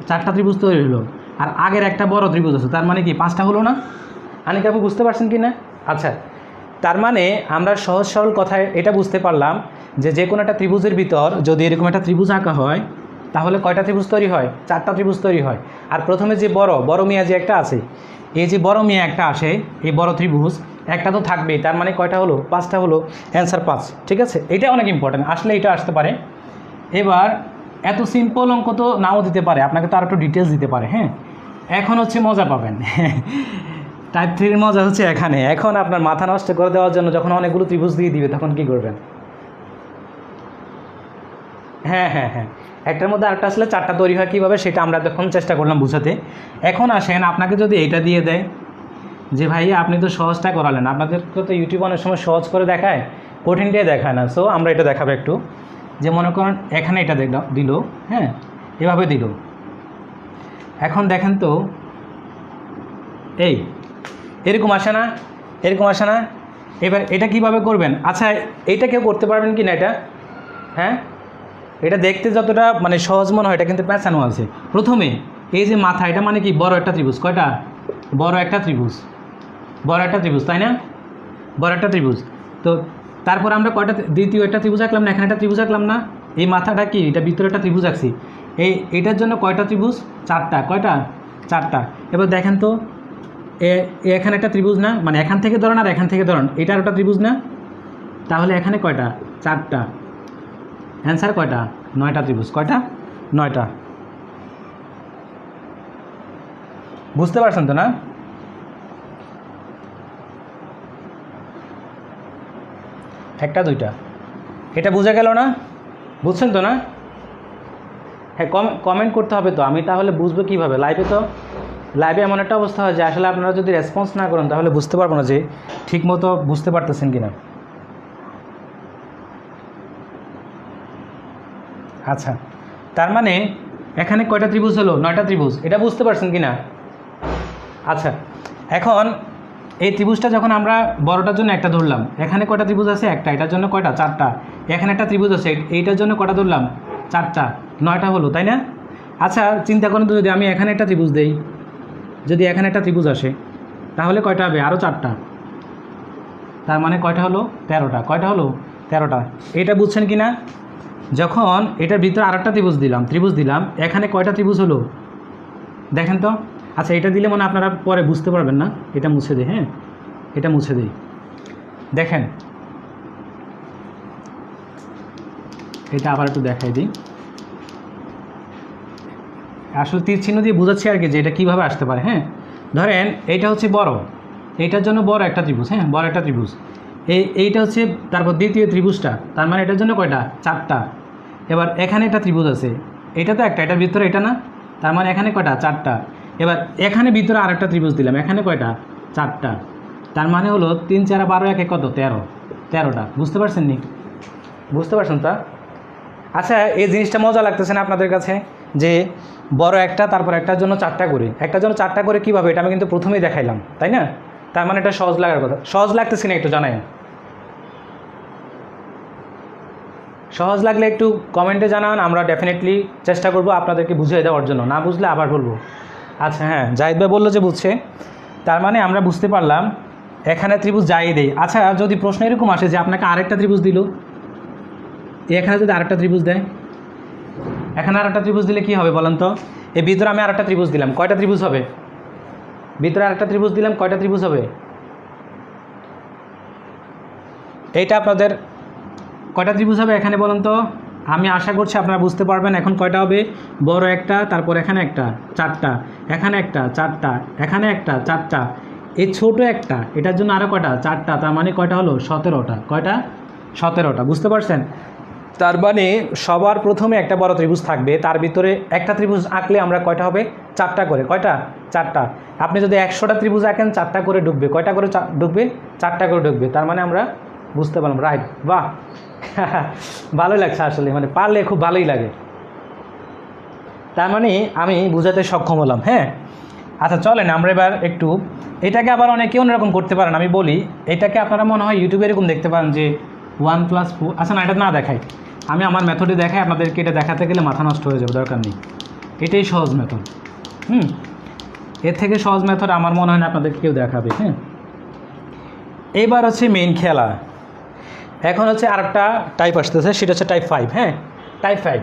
চারটা ত্রিভুজ তৈরি হলো। আর আগের একটা বড় ত্রিভুজ আছে, তার মানে কি 5টা হলো না? আনিকা আপু বুঝতে পারছেন কি না? আচ্ছা, তার মানে আমরা সহজ সরল কথায় এটা বুঝতে পারলাম যে কোনো একটা ত্রিভুজের ভিতর যদি এরকম একটা ত্রিভুজ আঁকা হয় তাহলে কয়টা ত্রিভুজ তৈরি হয়? 4টা ত্রিভুজ তৈরি হয়। আর প্রথমে যে বড় মিয়া যে একটা আছে, এই যে বড় মিয়া একটা আসে, এই বড় ত্রিভুজ একটা তো থাকবেই, তার মানে কয়টা হলো? 5টা হলো। অ্যান্সার 5। ঠিক আছে, এটা অনেক ইম্পর্টেন্ট, আসলে এটা আসতে পারে। এবার এত সিম্পল অঙ্ক তো নাও দিতে পারে, আপনাকে তো আর একটু ডিটেলস দিতে পারে। হ্যাঁ, এখন হচ্ছে মজা পাবেন। টাইপ 3 এর মজা হচ্ছে এখানে। এখন আপনার মাথা নষ্ট করে দেওয়ার জন্য যখন অনেকগুলো ত্রিভুজ দিয়ে দিবে তখন কি করবেন? হ্যাঁ হ্যাঁ হ্যাঁ, একটার মধ্যে আরেকটা আসলে 4টা তৈরি হয় কীভাবে সেটা আমরা তখন চেষ্টা করলাম বুঝাতে। এখন আসেন, আপনাকে যদি এইটা দিয়ে দেয় যে ভাইয়া আপনি তো সহজটা করালেন, আপনাদেরকে তো ইউটিউব অনেক সময় সহজ করে দেখায়, কঠিনটাই দেখায় না। সো আমরা এটা দেখাবো একটু, যে মনে করেন এখানে এটা দিল, হ্যাঁ এভাবে দিল। এখন দেখেন তো এরকম আসে না? এরকম আসে না? এবার এটা কিভাবে করবেন? আচ্ছা, এইটা কেউ করতে পারবেন কি না এটা? হ্যাঁ, এটা দেখতে যতটা মানে সহজ মনে হয়, এটা কিন্তু পেঁচানো আছে। প্রথমে এই যে মাথা, এটা মানে কি বড় একটা ত্রিভুজ। কয়টা? বড় একটা ত্রিভুজ, বড় একটা ত্রিভুজ, তাই না? বড় একটা ত্রিভুজ। তো তারপর আমরা কয়টা দ্বিতীয় একটা ত্রিভুজ আঁকলাম না? এখানে একটা ত্রিভুজ আঁকলাম না? এই মাথাটা কি, এটা ভিতরে একটা ত্রিভুজ আঁকছি। এইটার জন্য কয়টা ত্রিভুজ? 4টা। কয়টা? 4টা। এবার দেখেন তো এখানে একটা ত্রিভুজ না, মানে এখান থেকে ধরেন আর এখান থেকে ধরেন, এটার একটা ত্রিভুজ না? তাহলে এখানে কয়টা? 4টা। অ্যান্সার কয়টা? 9টা ত্রিভুজ। কয়টা? 9টা। বুঝতে পারছেন তো না? একটা দুইটা, এটা বোঝা গেল না? বুঝছেন তো না? হ্যাঁ, কমেন্ট করতে হবে তো, আমি তাহলে বুঝবো কীভাবে? লাইভে এমন একটা অবস্থা হয় যে আসলে আপনারা যদি রেসপন্স না করেন তাহলে বুঝতে পারবো না যে ঠিকমতো বুঝতে পারতেছেন কিনা। আচ্ছা, তার মানে এখানে কয়টা ত্রিভুজ হলো? 9টা ত্রিভুজ। এটা বুঝতে পারছেন কিনা? আচ্ছা, এখন এই ত্রিভুজটা যখন আমরা বড়টার জন্য একটা ধরলাম, এখানে কয়টা ত্রিভুজ আছে? একটা। এটার জন্য কয়টা? 4টা। এখানে একটা ত্রিভুজ আছে, এইটার জন্য কয়টা ধরলাম? 4টা। 9টা হলো, তাই না? আচ্ছা, চিন্তা করেন তো, যদি আমি এখানে একটা ত্রিভুজ দেই, যদি এখানে একটা ত্রিভুজ আসে তাহলে কয়টা হবে? আরও 4টা। তার মানে কয়টা হলো? 13টা। কয়টা হলো? 13টা। এটা বুঝছেন কি না? যখন এটার ভিতরে আরেকটা ত্রিভুজ দিলাম, এখানে কয়টা ত্রিভুজ হলো দেখেন তো। আচ্ছা, এটা দিলে মানে আপনারা পরে বুঝতে পারবেন না। এটা মুছে দিই। হ্যাঁ, এটা মুছে দিই। দেখেন, এটা আবার একটু দেখাই দিই। আসলে তীর চিহ্ন দিয়ে বোঝাচ্ছি আর কি যে এটা কীভাবে আসতে পারে। হ্যাঁ, ধরেন এইটা হচ্ছে বড়, এইটার জন্য বড় একটা ত্রিভুজ। হ্যাঁ, বড় একটা ত্রিভুজ। এইটা হচ্ছে তারপর দ্বিতীয় ত্রিভুজটা, তার মানে এটার জন্য কয়টা? 4টা। এবার এখানে একটা ত্রিভুজ আছে, এটা তো একটা, এটার ভিতরে এটা না, তার মানে এখানে কয়টা? 4টা। এবার এখানে ভিতরে আরেকটা ত্রিভুজ দিলাম, এখানে কয়টা? 4টা। তার মানে হলো 3 4 12 1 কত? 13টা। বুঝতে পারছেন নি? বুঝতে পারছেন তা? আচ্ছা, এই জিনিসটা মজা লাগতেছে না আপনাদের কাছে যে বড় একটা, তারপর একটার জন্য 4টা করে, একটার জন্য 4টা করে কীভাবে? এটা আমি কিন্তু প্রথমেই দেখাইলাম, তাই না? তার মানে এটা সহজ লাগার কথা। সহজ লাগতেছে না একটু জানাই? সহজ লাগলে একটু কমেন্টে জানান, আমরা ডেফিনেটলি চেষ্টা করব আপনাদেরকে বুঝিয়ে দেওয়ার জন্য। না বুঝলে আবার বলবো। আচ্ছা, হ্যাঁ, জাহিদ ভাই বললো যে বুঝছে, তার মানে আমরা বুঝতে পারলাম এখানে ত্রিভুজ যাই দেই। আচ্ছা, যদি প্রশ্ন এরকম আসে যে আপনাকে আরেকটা ত্রিভুজ দিল, এখানে যদি আরেকটা ত্রিভুজ দেয়, এখানে আরেকটা ত্রিভুজ দিলে কী হবে বলেন তো? এই ভিতরে আমি আরেকটা ত্রিভুজ দিলাম, কয়টা ত্রিভুজ হবে? ভিতরে আরেকটা ত্রিভুজ দিলাম, কয়টা ত্রিভুজ হবে? এইটা আপনাদের কয়টা ত্রিভুজ হবে এখানে বলেন তো? আমি আশা করছি আপনারা বুঝতে পারবেন। এখন কয়টা হবে? বড় একটা, তারপর এখানে একটা, 4টা, এখানে একটা, 4টা, এখানে একটা, 4টা, এই ছোট একটা, এটার জন্য আরও কয়টা? 4টা। তার মানে কয়টা হলো? 17টা। কয়টা? 17টা। বুঝতে পারছেন? তার মানে সবার প্রথমে একটা বড় ত্রিভুজ থাকবে, তার ভিতরে একটা ত্রিভুজ আঁকলে আমরা কয়টা হবে? 4টা করে। কয়টা? 4টা। আপনি যদি 100টা ত্রিভুজ আঁকেন 4টা করে ঢুকবে। কয়টা করে ঢুকবে? 4টা করে ঢুকবে। তার মানে আমরা বুঝতে পারলাম। রাইট, বাহ, ভালোই লাগছে আসলে, মানে পারলে খুব ভালোই লাগে। তার মানে আমি বুঝাতে সক্ষম হলাম। হ্যাঁ, আচ্ছা চলেন আমরা এবার একটু এটাকে আবার অনেকে অন্যরকম করতে পারেন। আমি বলি, এটাকে আপনারা মনে হয় ইউটিউবে এরকম দেখতে পারেন যে 1 + 4। আচ্ছা না, এটা না দেখাই, আমি আমার মেথডে দেখাই। আপনাদেরকে এটা দেখাতে গেলে মাথা নষ্ট হয়ে যাবে, দরকার নেই। এটাই সহজ মেথড। এর থেকে সহজ মেথড আমার মনে হয় না আপনাদেরকে কেউ দেখাবে। হ্যাঁ, এবার হচ্ছে মেইন খেলা। এখন হচ্ছে আরেকটা টাইপ আসতেছে, সেটা হচ্ছে টাইপ 5। হ্যাঁ, টাইপ 5,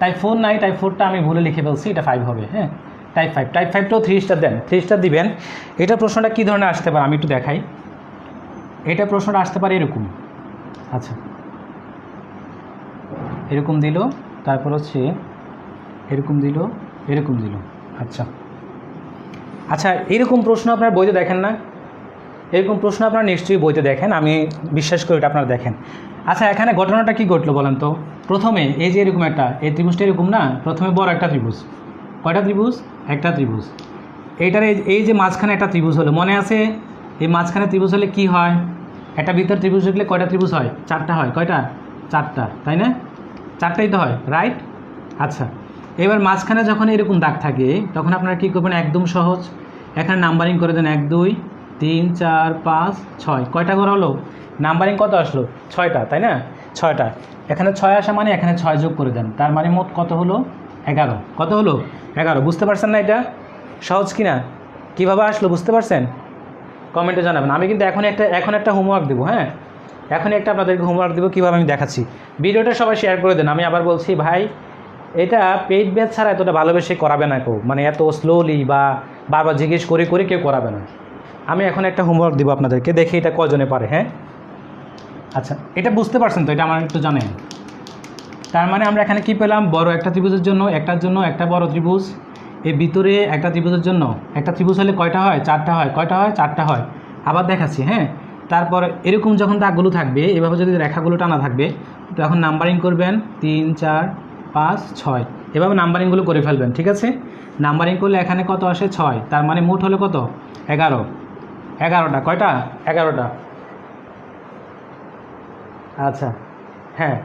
টাইপ 4 নাই, টাইপ 4টা আমি ভুলে লিখে ফেলছি, এটা 5 হবে। হ্যাঁ, টাইপ 5, টাইপ 5টাও 3 স্টার দেন, 3 স্টার দিবেন। এটা প্রশ্নটা কী ধরনের আসতে পারে আমি একটু দেখাই। এটা প্রশ্নটা আসতে পারে এরকম। আচ্ছা, এরকম দিল, তারপর হচ্ছে এরকম দিল, এরকম দিল। আচ্ছা আচ্ছা, এরকম প্রশ্ন আপনার বইতে দেখেন না? এরকম প্রশ্ন আপনারা নিশ্চয়ই বইতে দেখেন, আমি বিশ্বাস করি এটা আপনারা দেখেন। আচ্ছা, এখানে ঘটনাটা কি ঘটলো বলেন তো? প্রথমে এই যে এরকম একটা, এই ত্রিভুজটা এরকম না, প্রথমে বড় একটা ত্রিভুজ। কয়টা ত্রিভুজ? একটা ত্রিভুজ। এইটার এই যে মাঝখানে একটা ত্রিভুজ হলো, মনে আছে? এই মাঝখানে ত্রিভুজ হলে কি হয়? একটা ভিতর ত্রিভুজ হলে কয়টা ত্রিভুজ হয়? 4টা হয়। কয়টা? 4টা, তাই না? 4টাই তো হয়, রাইট? আচ্ছা, এবার মাঝখানে যখন এরকম দাগ থাকে তখন আপনারা কী করবেন? একদম সহজ, এখানে নাম্বারিং করে দেন 1 2 3 4 5 6। কয়টা করে হলো? নাম্বারিং কত আসলো? 6টা, তাই না? 6টা। এখানে 6 আসা মানে এখানে 6 যোগ করে দেন, তার মানে মোট কত হলো? 11। কত হলো? 11। বুঝতে পারছেন না এটা সহজ কিনা? কীভাবে আসলো বুঝতে পারছেন? কমেন্টে জানাবেন। আমি কিন্তু এখন একটা হোমওয়ার্ক দেবো। হ্যাঁ, এখনই একটা আপনাদেরকে হোমওয়ার্ক দেবো, কীভাবে আমি দেখাচ্ছি। ভিডিওটা সবাই শেয়ার করে দেন। আমি আবার বলছি ভাই, এটা পেইড ব্যাচ ছাড়া এতটা ভালোবেসে করাবে না কেউ, মানে এত স্লোলি বা বারবার জিজ্ঞেস করে করে কেউ করাবে না। আমি এখন একটা হোমওয়ার্ক দিব আপনাদেরকে, দেখি এটা কজনে পারে। হ্যাঁ, আচ্ছা, এটা বুঝতে পারছেন তো? এটা আমার একটু জানেন। তার মানে আমরা এখানে কি পেলাম? বড় একটা ত্রিভুজের জন্য একটা বড় ত্রিভুজ, এর ভিতরে একটা ত্রিভুজের জন্য একটা ত্রিভুজ হলে কয়টা হয়? 4টা হয়। কয়টা হয়? 4টা হয়। আবার দেখাচ্ছি। হ্যাঁ, তারপর এরকম যখন দাগগুলো থাকবে, এভাবে যদি রেখাগুলো টানা থাকবে, তখন নাম্বারিং করবেন 3 4 5 6, এভাবে নাম্বারিংগুলো করে ফেলবেন। ঠিক আছে? নাম্বারিং করলে এখানে কত আসে? 6। তার মানে মোট হলো কত? 11। 11টা। কয়টা? 11টা। আচ্ছা, হ্যাঁ,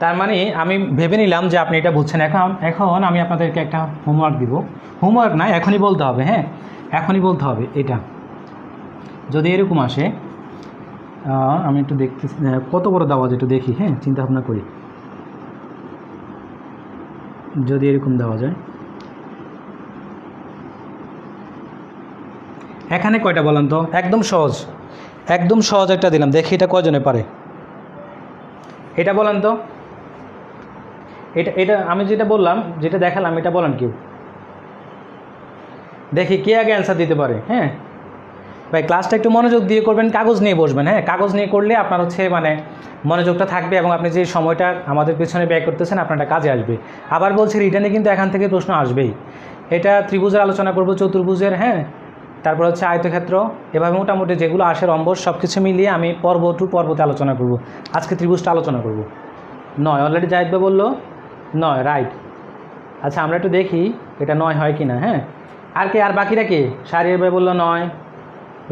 তার মানে আমি ভেবে নিলাম যে আপনি এটা বুঝছেন। এখন আমি আপনাদেরকে একটা হোমওয়ার্ক দিব। হোমওয়ার্ক না, এখনই বলতে হবে। হ্যাঁ, এখনই বলতে হবে। এটা যদি এরকম আসে, আমি একটু দেখতে, কত বড় দেওয়া যায় একটু দেখি। হ্যাঁ, চিন্তা ভাবনা করি। যদি এরকম দেওয়া যায়, এখানে কয়টা বলেন তো? একদম সহজ, একদম সহজ একটা দিলাম, দেখি এটা কয়জনে পারে। এটা বলেন তো, এটা আমি যেটা বললাম, যেটা দেখালাম, এটা বলেন কেউ, দেখি কে আগে অ্যান্সার দিতে পারে। হ্যাঁ ভাই, ক্লাসটা একটু মনোযোগ দিয়ে করবেন, কাগজ নিয়ে বসবেন। হ্যাঁ, কাগজ নিয়ে করলে আপনার হচ্ছে মানে মনোযোগটা থাকবে এবং আপনি যে সময়টা আমাদের পেছনে ব্যয় করতেছেন আপনারটা কাজে আসবে। আবার বলছি, রিটার্নে কিন্তু এখান থেকে প্রশ্ন আসবেই। এটা ত্রিভুজের আলোচনা করব, চতুর্ভুজের, হ্যাঁ, তারপর হচ্ছে আয়তক্ষেত্র, এভাবে মোটামুটি যেগুলো আসে রম্বস, সব কিছু মিলিয়ে আমি পর্বতে আলোচনা করব। আজকে ত্রিভুজটা আলোচনা করব। 9 অলরেডি জাহিদ ভাই বললো 9, রাইট। আচ্ছা, আমরা একটু দেখি এটা 9 হয় কি না। হ্যাঁ, আর বাকিরা কে? শাহরিয়ার ভাই বললো 9,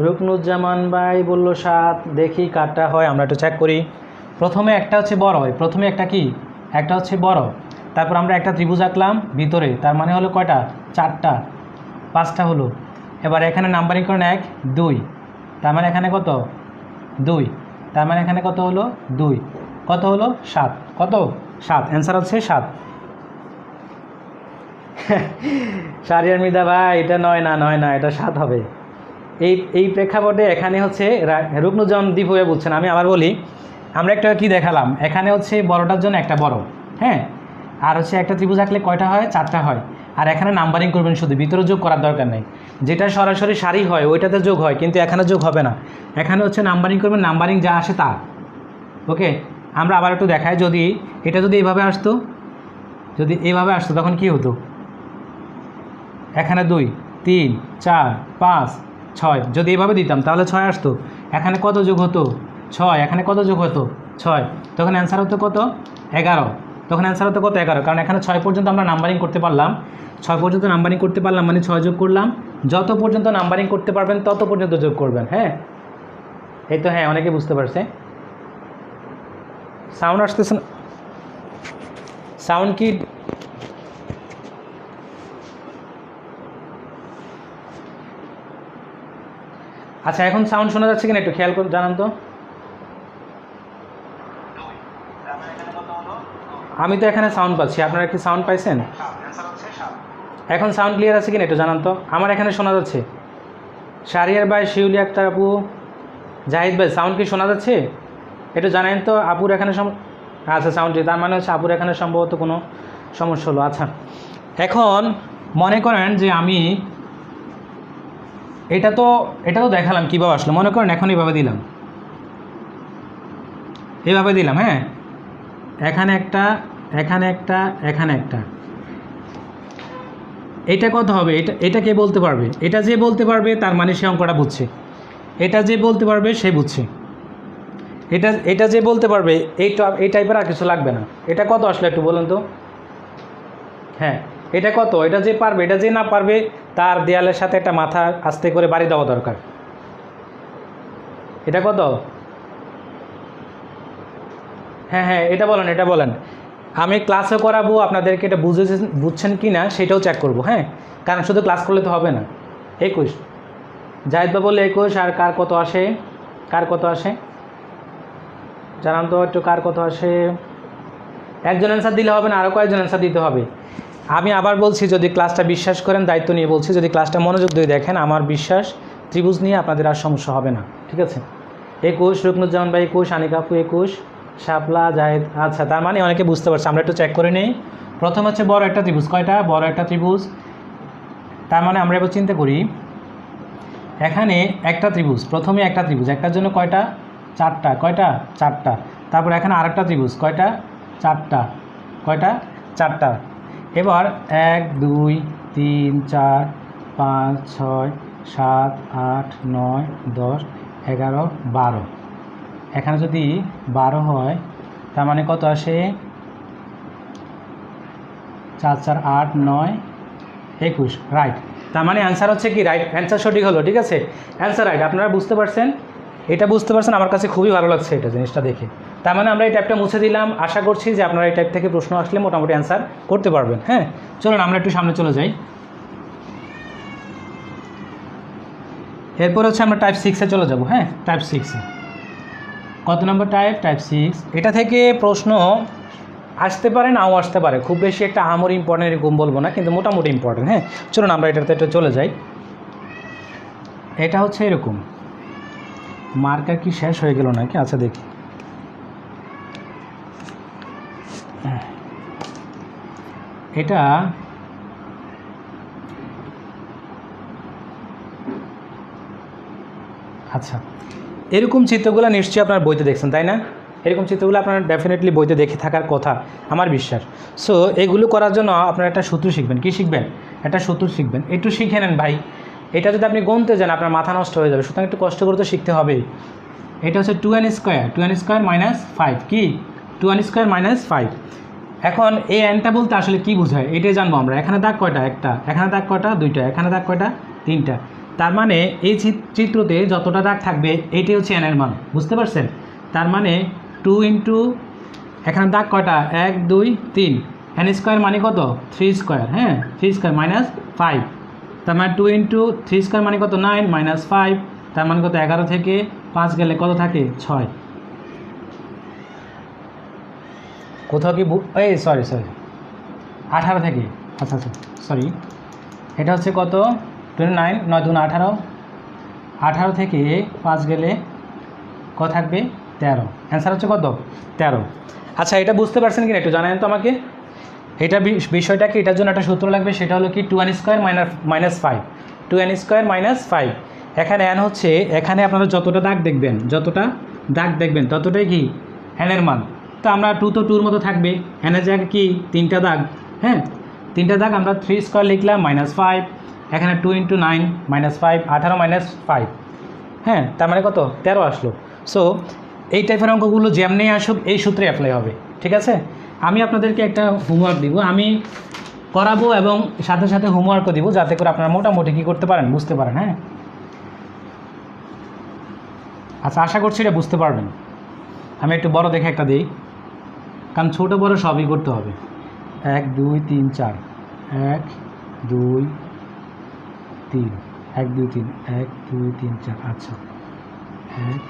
রুকনুজ্জামান ভাই বললো 7। দেখি কারটা হয়, আমরা একটু চেক করি। প্রথমে একটা হচ্ছে বড়, প্রথমে একটা কি? একটা হচ্ছে বড়। তারপর আমরা একটা ত্রিভুজ আঁকলাম ভিতরে, তার মানে হলো কয়টা? 4টা। 5টা হলো। এবার এখানে নাম্বারিং করেন 1 2, তার মানে এখানে কত? 2, তার মানে এখানে কত হলো? 2। কত হলো? 7। কত? 7। অ্যান্সার হচ্ছে 7। শাহরিয়ার মৃদা ভাই, এটা 9 না, এটা 7 হবে। এই প্রেক্ষাপটে এখানে হচ্ছে রুকনুজ্জামান দ্বীপ হয়ে বুঝছেন। আমি আবার বলি, আমরা একটা কি দেখালাম, এখানে হচ্ছে বড়টার জন্য একটা বড়, হ্যাঁ, আর হচ্ছে একটা ত্রিভুজ আঁকলে কয়টা হয়? 4টা হয়। আর এখানে নাম্বারিং করবেন শুধু, ভিতরে যোগ করার দরকার নেই। যেটা সরাসরি সারি হয় ওইটাতে যোগ হয়, কিন্তু এখানে যোগ হবে না। এখানে হচ্ছে নাম্বারিং করবেন, নাম্বারিং যা আসে তা। ওকে, আমরা আবার একটু দেখাই। যদি এটা এইভাবে আসতো, তখন কি হতো? এখানে 2 3 4 5 6, যদি এভাবে দিতাম তাহলে 6 আসতো। এখানে কত যোগ হতো? 6। এখানে কত যোগ হতো? 6। তখন অ্যান্সার হতো কত? 11। তখন অ্যান্সার হতো কত? 11। কারণ এখানে 6 পর্যন্ত আমরা নাম্বারিং করতে পারলাম। 6 পর্যন্ত নাম্বারিং করতে পারলাম মানে 6 যোগ করলাম। যত পর্যন্ত নাম্বারিং করতে পারবেন তত পর্যন্ত যোগ করবেন। হ্যাঁ, এই তো। হ্যাঁ, অনেকে বুঝতে পারছে। সাউন্ড আসতেছে না? সাউন্ড কি? আচ্ছা, এখন সাউন্ড শোনা যাচ্ছে কিনা একটু খেয়াল করে জানান তো। আমি তো এখানে সাউন্ড পাচ্ছি, আপনারা কি সাউন্ড পাইছেন? এখন সাউন্ড ক্লিয়ার আছে কিনা একটু জানান তো, আমার এখানে শোনা যাচ্ছে? শাহরিয়ার ভাই, শিউলি আক্তার আপু, জাহিদ ভাই, সাউন্ড কি শোনা যাচ্ছে? একটু জানেন তো আপুর এখানে আচ্ছা সাউন্ড, তার মানে হচ্ছে আপুর এখানে সম্ভবত কোনো সমস্যা হলো। আচ্ছা, এখন মনে করেন যে আমি এটা তো দেখালাম কীভাবে আসলো। মনে করেন এখন এইভাবে দিলাম, এইভাবে দিলাম, হ্যাঁ, এখানে একটা, এখানে একটা, এখানে একটা। এটা কত হবে? এটা কে বলতে পারবে? এটা যে বলতে পারবে তার মানে সে অঙ্কটা বুঝছে। এটা যে বলতে পারবে সে বুঝছে। এটা যে বলতে পারবে এই টাইপের আর কিছু লাগবে না। এটা কত আসলে একটু বলুন তো। হ্যাঁ, এটা কত? এটা যে পারবে, এটা যে না পারবে তার দেয়ালের সাথে একটা মাথা আস্তে করে বাড়ি দেওয়া দরকার। এটা কত? হ্যাঁ হ্যাঁ, এটা বলেন, এটা বলেন। আমি ক্লাসও করাবো আপনাদেরকে, এটা বুঝছেন কি না সেটাও চেক করব। হ্যাঁ, কারণ শুধু ক্লাস করলে তো হবে না। 21 জাহিদ বা বললে 21। আর কার কত আসে? কার কত আসে জানান তো একটু, কার কত আসে? একজন অ্যান্সার দিলে হবে না, আরও কয়েকজন অ্যান্সার দিতে হবে। আমি আবার বলছি, যদি ক্লাসটা বিশ্বাস করেন, দায়িত্ব নিয়ে বলছি, যদি ক্লাসটা মনোযোগ দিয়ে দেখেন, আমার বিশ্বাস ত্রিভুজ নিয়ে আপনাদের আর সমস্যা হবে না। ঠিক আছে? 21 রুকনুজ্জামান ভাই 21, আনিকা আপু 21, শাপলা, জাহেদ। আচ্ছা, তার মানে অনেকে বুঝতে পারছে। আমরা একটু চেক করে নিই। প্রথম হচ্ছে বড় একটা ত্রিভুজ। কয়টা? বড় একটা ত্রিভুজ। তার মানে আমরা এবার চিন্তা করি, এখানে একটা ত্রিভুজ, প্রথমে একটা ত্রিভুজ, একটার জন্য কয়টা? 4টা। কয়টা? 4টা। তারপর এখানে আরেকটা ত্রিভুজ, কয়টা? 4টা। কয়টা? 4টা। এবার 1 2 3 4 5 6 7 8 9 10 11 12। এখানে যদি 12 হয় তার মানে কত আসে? 4 4 8 9 21। রাইট। তার মানে অ্যান্সার হচ্ছে কি? রাইট, অ্যান্সার সঠিক হলো। ঠিক আছে, অ্যান্সার রাইট। আপনারা বুঝতে পারছেন? এটা বুঝতে পারছেন? আমার কাছে খুবই ভালো লাগছে এটা, জিনিসটা দেখে। তার মানে আমরা এই টাইপটা মুছে দিলাম। আশা করছি যে আপনারা এই টাইপ থেকে প্রশ্ন আসলে মোটামুটি অ্যান্সার করতে পারবেন। হ্যাঁ, চলুন আমরা একটু সামনে চলে যাই। এরপর হচ্ছে আমরা টাইপ 6-এ চলে যাব। হ্যাঁ, টাইপ 6-এ কত নম্বর টাইপ? টাইপ 6। এটা থেকে প্রশ্ন আসতে পারে, নাও আসতে পারে। খুব বেশি একটা আমর ইম্পর্টেন্ট এরকম বলবো না, কিন্তু মোটামুটি ইম্পর্টেন্ট। হ্যাঁ, চলুন আমরা এটাতে একটু চলে যাই। এটা হচ্ছে এরকম, মার্কার কি শেষ হয়ে গেল নাকি? আচ্ছা দেখি। এটা আচ্ছা, এরকম চিত্রগুলো নিশ্চয়ই আপনার বইতে দেখছেন, তাই না? এরকম চিত্রগুলো আপনার ডেফিনেটলি বইতে দেখে থাকার কথা, আমার বিশ্বাস। সো এগুলো করার জন্য আপনারা একটা সূত্র শিখবেন। কি শিখবেন? একটা সূত্র শিখবেন। একটু শিখে নেন ভাই। এটা যদি আপনি গুনতে যান আপনার মাথা নষ্ট হয়ে যাবে, সুতরাং একটু কষ্ট করে তো শিখতে হবেই। এটা হচ্ছে 2n square, 2n square minus 5। কি? 2n square minus 5। এখন এই এনটা বলতে আসলে কি বোঝায় এটাই জানবো আমরা। এখানে দাগ কয়টা? একটা। এখানে দাগ কয়টা? দুইটা। এখানে দাগ কয়টা? তিনটা। তার মানে এই চিত্রতে যতটা দাগ থাকবে এইটাই হচ্ছে এনের মান। বুঝতে পারছেন? তার মানে 2 ইন্টু, এখানে দাগ কয়টা? 1 2 3। এন স্কোয়ার মানে কত? 3 স্কোয়ার। হ্যাঁ, 3 স্কোয়ার মাইনাস 5। তার মানে 2 ইন্টু 3 স্কোয়ার মানে কত? 9 মাইনাস 5। তার মানে কত? 11 থেকে 5 গেলে কত থাকে? 6। কোথাও কি এই সরি 18 থেকে, আচ্ছা আচ্ছা সরি, এটা হচ্ছে কত? 29, 9 2 18। 18 থেকে 5 গেলে কত থাকবে? 13। অ্যান্সার হচ্ছে কত? 13। আচ্ছা, এটা বুঝতে পারছেন কিনা একটু জানেন তো আমাকে। এটা বিষয়টা কি? এটার জন্য একটা সূত্র লাগবে, সেটা হলো কি? 2n square minus 5। 2n square minus 5। এখানে n হচ্ছে, এখানে আপনারা যতটা দাগ দেখবেন ততটাই কি এনের মান। তো আমরা 2 তো 2-র মতো থাকবে, এনের জায়গায় কি? 3টা দাগ। হ্যাঁ, 3টা দাগ। আমরা 3 স্কোয়ার লিখলাম মাইনাস 5। এখানে 2 ইন্টু 9 মাইনাস 5, 18 মাইনাস 5। হ্যাঁ, তার মানে কত? 13 আসলো। সো এই টাইপের অঙ্কগুলো যেমনি আসুক এই সূত্রে অ্যাপ্লাই হবে। ঠিক আছে? আমি আপনাদেরকে একটা হোমওয়ার্ক দিব, আমি করাবো এবং সাথে সাথে হোমওয়ার্কও দিব, যাতে করে আপনারা মোটামুটি কী করতে পারেন, বুঝতে পারেন। হ্যাঁ, আচ্ছা, আশা করছি এটা বুঝতে পারবেন। আমি একটু বড় দেখে একটা দিই, কারণ ছোটো বড় সবই করতে হবে। 1 2 3 4, 1 2 3, 1 2 3, 1 2 3 4। আচ্ছা, 1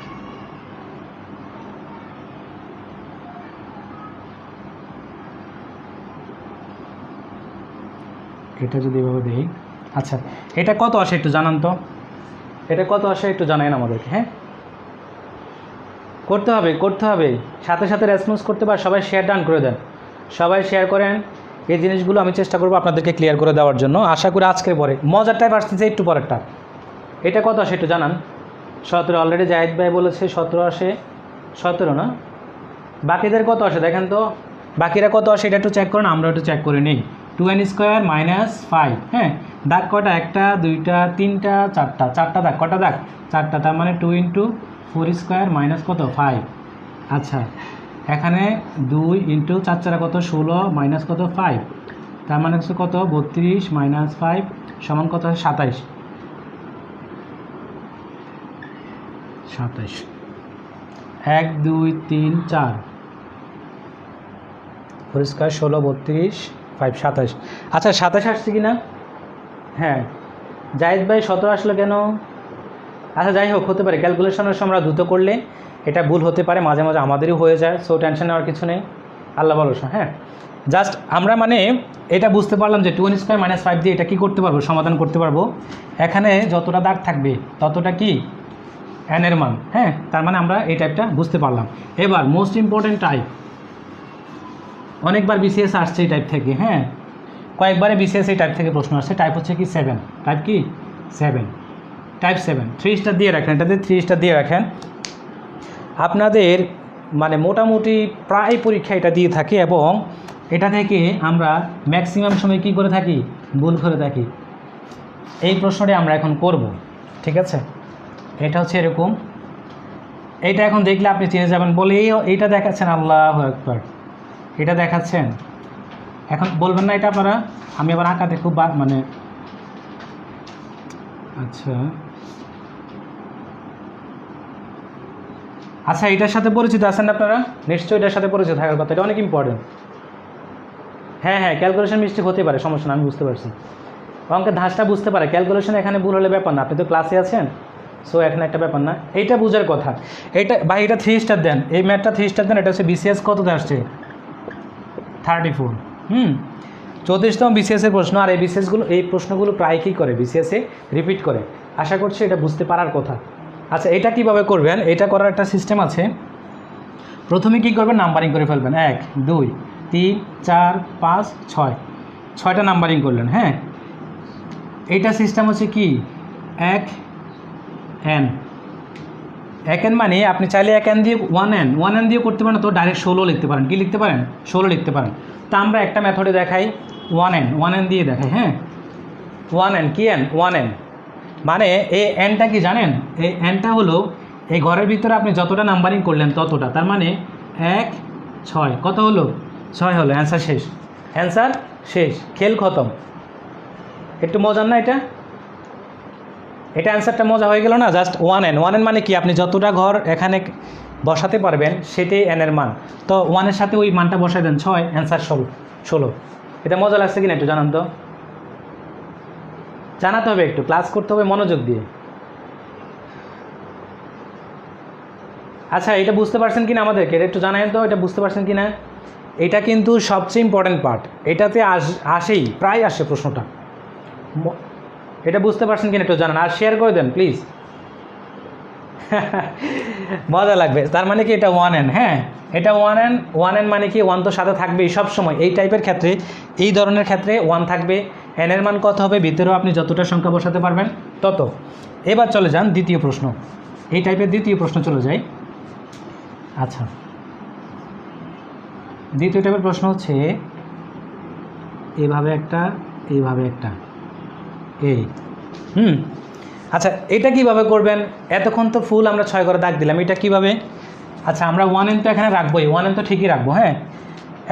এটা এটা যদি এভাবে দিই, আচ্ছা এটা কত আসে একটু জানান তো, এটা কত আসে একটু জানান আমাদেরকে। হ্যাঁ, করতে হবে, সাথে সাথে রেসপন্স করতে পারে। সবাই শেয়ার ডান করে দেন, সবাই শেয়ার করেন। এই জিনিসগুলো আমি চেষ্টা করবো আপনাদেরকে ক্লিয়ার করে দেওয়ার জন্য। আশা করি আজকের পরে মজার টাইপ আসতেছে, একটু পরেরটা। এটা কত আসে একটু জানান। 17 অলরেডি জাহিদ ভাই বলেছে 17 আসে, 17 না? বাকিদের কত আসে দেখেন তো, বাকিরা কত আসে এটা একটু চেক করেন, আমরা একটু চেক করে নিই। 2n² - 5। হ্যাঁ, দাগ কয়টা? 1টা 2টা 3টা 4টা, 4টা দাগ, কটা দাগ? 4টা, তার মানে 2 × 4² মাইনাস কত? 5। আচ্ছা, এখানে 2 × 4 কত? 16 মাইনাস কত? 5, তার মানে হচ্ছে কত? 32 - 5 সমান কত? 27। 1 2 3 4 4² 16 32 5 27। আচ্ছা 27 আসছে কি না? হ্যাঁ, জাহিদ ভাই 17 আসলো কেন? আচ্ছা যাই হোক, হতে পারে ক্যালকুলেশনের সময় আমরা দ্রুত করলে এটা ভুল হতে পারে, মাঝে মাঝে আমাদেরই হয়ে যায়। সো টেনশন নেওয়ার কিছু নেই, আল্লাহ ভরসা। হ্যাঁ, জাস্ট আমরা মানে এটা বুঝতে পারলাম যে 2n² - 5 দিয়ে এটা কী করতে পারবো? সমাধান করতে পারবো। এখানে যতটা দাগ থাকবে ততটা কি n এর মান। হ্যাঁ, তার মানে আমরা এই টাইপটা বুঝতে পারলাম। এবার মোস্ট ইম্পর্টেন্ট টাইপ, অনেকবার বিসিএস আসছে এই টাইপ থেকে। হ্যাঁ, কয়েকবারে বিসিএস এই টাইপ থেকে প্রশ্ন আসছে। টাইপ হচ্ছে কি 7। টাইপ কি 7, টাইপ 7। 3 স্টার দিয়ে রাখেন, এটাতে 3 স্টার দিয়ে রাখেন। আপনাদের মানে মোটামুটি প্রায় পরীক্ষা এটা দিয়ে থাকে এবং এটা থেকে আমরা ম্যাক্সিমাম সময় কী করে থাকি? ভুল করে থাকি। এই প্রশ্নটি আমরা এখন করব, ঠিক আছে? এটা হচ্ছে এরকম, এইটা এখন দেখলে আপনি চিনে যাবেন। বলে এইটা দেখাচ্ছেন, আল্লাহু আকবার, এটা দেখাচ্ছেন, এখন বলবেন না এটা আপনারা? আমি আবার আঁকাতে খুব মানে আচ্ছা আচ্ছা এটার সাথে পরিচিত আছেন আপনারা? নিশ্চয়ই এটার সাথে পরিচিত থাকার কথা, এটা অনেক ইম্পর্টেন্ট। হ্যাঁ হ্যাঁ, ক্যালকুলেশন মিস্টেক হতে পারে, সমস্যা না, আমি বুঝতে পারছি। অঙ্কের ধাঁচটা বুঝতে পারে, ক্যালকুলেশন এখানে ভুল হলে ব্যাপার না, আপনি তো ক্লাসে আছেন। সো এখানে একটা ব্যাপার না, এইটা বোঝার কথা। এটা ভাই এটা 3 স্টার দেন, এই ম্যাথটা 3 স্টার দেন। এটা হচ্ছে বিসিএস কততে আসছে? 34। 34তম বিসিএসের প্রশ্ন। আর এই বিসিএসগুলো, এই প্রশ্নগুলো প্রায় কী করে বিসিএসে রিপিট করে। আশা করছি এটা বুঝতে পারার কথা। আচ্ছা, এটা কিভাবে করবেন? এটা করার একটা সিস্টেম আছে। প্রথমে কী করবেন? নাম্বারিং করে ফেলবেন। 1 2 3 4 5 6, 6টা নাম্বারিং করলেন। হ্যাঁ, এইটা সিস্টেম হচ্ছে কি 1n। 1n মানে আপনি চাইলে 1n দিয়ে 1n দিয়ে করতে পারেন, তো ডাইরেক্ট 16 লিখতে পারেন। কি লিখতে পারেন? 16 লিখতে পারেন। তা আমরা একটা মেথডে দেখাই, 1n দিয়ে দেখাই। হ্যাঁ, 1n কি n? 1n মানে এই nটা কি জানেন? এই nটা হলো এই ঘরের ভিতরে আপনি যতটা নাম্বারিং করলেন ততটা, তার মানে 1 6 কত হলো? 6 হলো। অ্যান্সার শেষ, অ্যান্সার শেষ, খেল খতম। একটু মজার না এটা? এটা অ্যান্সারটা মজা হয়ে গেল না? জাস্ট 1n মানে কি? আপনি যতটা ঘর এখানে বসাতে পারবেন সেটাই n এর মান। তো 1 এর সাথে ওই মানটা বসাই দেন, 6, অ্যান্সার 16। এটা মজা লাগছে কিনা একটু জানান তো? জানাতে হবে, একটু ক্লাস করতে হবে মনোযোগ দিয়ে। আচ্ছা, এটা বুঝতে পারছেন কিনা আমাদেরকে এটা একটু জানাবেন তো, এটা বুঝতে পারছেন কিনা? এটা কিন্তু সবচেয়ে ইম্পর্টেন্ট পার্ট, এটাতে আসেই, প্রায় আসে প্রশ্নটা। এটা বুঝতে পারছেন কিনা একটু জানান, আর শেয়ার করে দেন প্লিজ। মজা লাগবে। তার মানে কি এটা 1n? হ্যাঁ, এটা 1n মানে কি 1 তো সাথে থাকবেই সব সময়। এই টাইপের ক্ষেত্রে, এই ধরনের ক্ষেত্রে 1 থাকবে। n এর মান কত হবে? ভিতরেও আপনি যতটা সংখ্যা বসাতে পারবেন তত। এবার চলে যান দ্বিতীয় প্রশ্ন, এই টাইপের দ্বিতীয় প্রশ্ন চলে যাই। আচ্ছা, দ্বিতীয় টাইপের প্রশ্ন হচ্ছে এইভাবে একটা, এইভাবে একটা, এই আচ্ছা এটা কিভাবে করবেন? এতক্ষণ তো ফুল আমরা 6 করে দাগ দিলাম, এটা কিভাবে? আচ্ছা, আমরা 1n তো এখানে রাখবোই, 1n তো ঠিকই রাখবো। হ্যাঁ,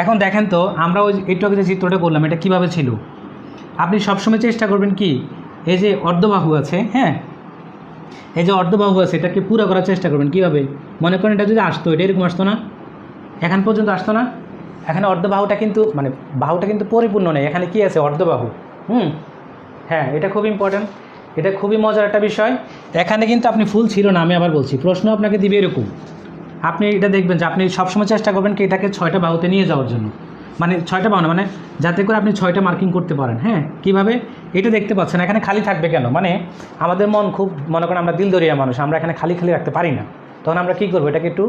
এখন দেখেন তো আমরা ওই একটু আগে যে চিত্রটা করলাম এটা কিভাবে ছিল। আপনি সবসময় চেষ্টা করবেন কি, এই যে অর্ধবাহু আছে, হ্যাঁ এই যে অর্ধবাহু আছে এটাকে পুরো করার চেষ্টা করবেন। কীভাবে? মনে করেন এটা যদি আসতো, এটা এরকম আসতো না, এখান পর্যন্ত আসতো না। এখানে অর্ধবাহুটা কিন্তু মানে বাহুটা কিন্তু পরিপূর্ণ নেই, এখানে কি আছে? অর্ধবাহু। হ্যাঁ, এটা খুব ইম্পর্ট্যান্ট, এটা খুবই মজার একটা বিষয়। এখানে কিন্তু আপনি ফুল ছিল না, আমি আবার বলছি, প্রশ্ন আপনাকে দিবে এরকম। আপনি এটা দেখবেন যে আপনি সবসময় চেষ্টা করবেন কি এটাকে 6টা বাহুতে নিয়ে যাওয়ার জন্য। মানে 6টা বাহু না, মানে যাতে করে আপনি 6টা মার্কিং করতে পারেন। হ্যাঁ, কীভাবে এটা দেখতে পাচ্ছেন, এখানে খালি থাকবে কেন, মানে আমাদের মন খুব, মনে করেন আমরা দিলদরিয়া মানুষ, আমরা এখানে খালি খালি রাখতে পারি না। তখন আমরা কী করবো, এটাকে একটু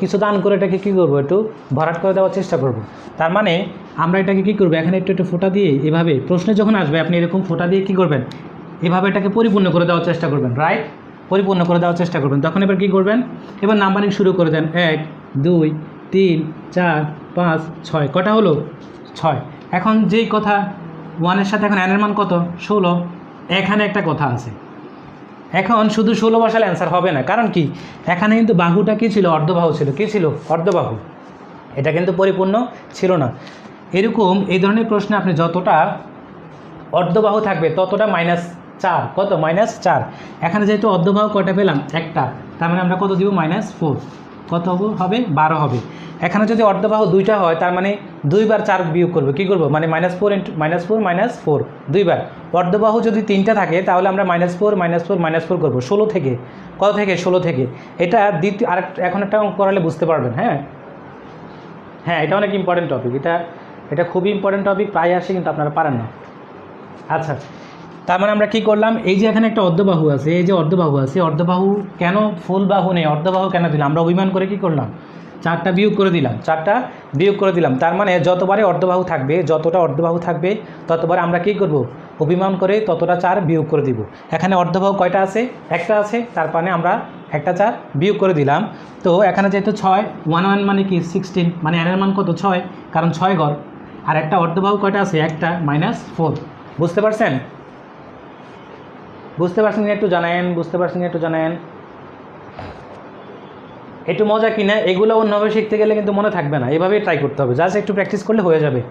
কিছু দান করে এটাকে কী করবো, একটু ভরাট করে দেওয়ার চেষ্টা করব। তার মানে আমরা এটাকে কী করবো, এখানে একটু একটু ফোঁটা দিয়ে এভাবে প্রশ্নে যখন আসবে আপনি এরকম ফোঁটা দিয়ে কী করবেন, এভাবে এটাকে পরিপূর্ণ করে দেওয়ার চেষ্টা করবেন, রাইট, পরিপূর্ণ করে দেওয়ার চেষ্টা করবেন। তখন এবার কী করবেন, এবার নাম্বারিং শুরু করে দেন, 1 2 3 4 5 6, কটা হলো 6। এখন যেই কথা 1-এর সাথে এখন এর মান কত 16, এখানে একটা কথা আছে, এখন শুধু 16 বসালে অ্যান্সার হবে না, কারণ কি এখানে কিন্তু বাহুটা কী ছিল, অর্ধবাহু ছিল, কী ছিল, অর্ধবাহু, এটা কিন্তু পরিপূর্ণ ছিল না। এরকম এই ধরনের প্রশ্নে আপনি যতটা অর্ধবাহু থাকবে ততটা -4, কত -4। এখানে যেহেতু অর্ধবাহু কয়টা পেলাম, একটা, তার মানে আমরা কত দিব, -4, কত হবে 12 হবে। এখানে যদি অর্ধবাহু 2টা হয় তার মানে 2 বার 4 বিয়োগ করবো, কী করবো, মানে -4 2বার। অর্ধবাহু যদি 3টা থাকে তাহলে আমরা -4 করবো 16 থেকে, কত থেকে, 16 থেকে। এটা দ্বিতীয় এখন একটা অঙ্ক করালে বুঝতে পারবেন। হ্যাঁ হ্যাঁ, এটা অনেক ইম্পর্টেন্ট টপিক, এটা খুবই ইম্পর্টেন্ট টপিক, প্রায় আসে কিন্তু আপনারা পারেন না। আচ্ছা, তার মানে আমরা কী করলাম, এই যে এখানে একটা অর্ধবাহু আছে, এই যে অর্ধবাহু আছে, অর্ধবাহু কেন ফুল বাহু নেই, অর্ধবাহু কেন দিলাম, আমরা অভিমান করে কী করলাম, 4টা বিয়োগ করে দিলাম। তার মানে যতবারে অর্ধবাহু থাকবে, যতটা অর্ধবাহু থাকবে ততবারে আমরা কী করব, অভিমান করে ততটা 4 বিয়োগ করে দিব। এখানে অর্ধবাহু কয়টা আছে, একটা আছে, তার মানে আমরা একটা 4 বিয়োগ করে দিলাম। তো এখানে যেহেতু 6 1 মানে কি 16, মানে এর মান কত 6, কারণ 6 ঘর, আর একটা অর্ধবাহু কয়টা আছে, একটা, -4। বুঝতে পারছেন একটু জানায়েন, একটু মজা কিনা, এগুলো অন্যভাবে শিখতে গেলে কিন্তু মনে থাকবে না, এভাবেই ট্রাই করতে হবে, জাস্ট একটু প্র্যাকটিস করলে হয়ে যাবে।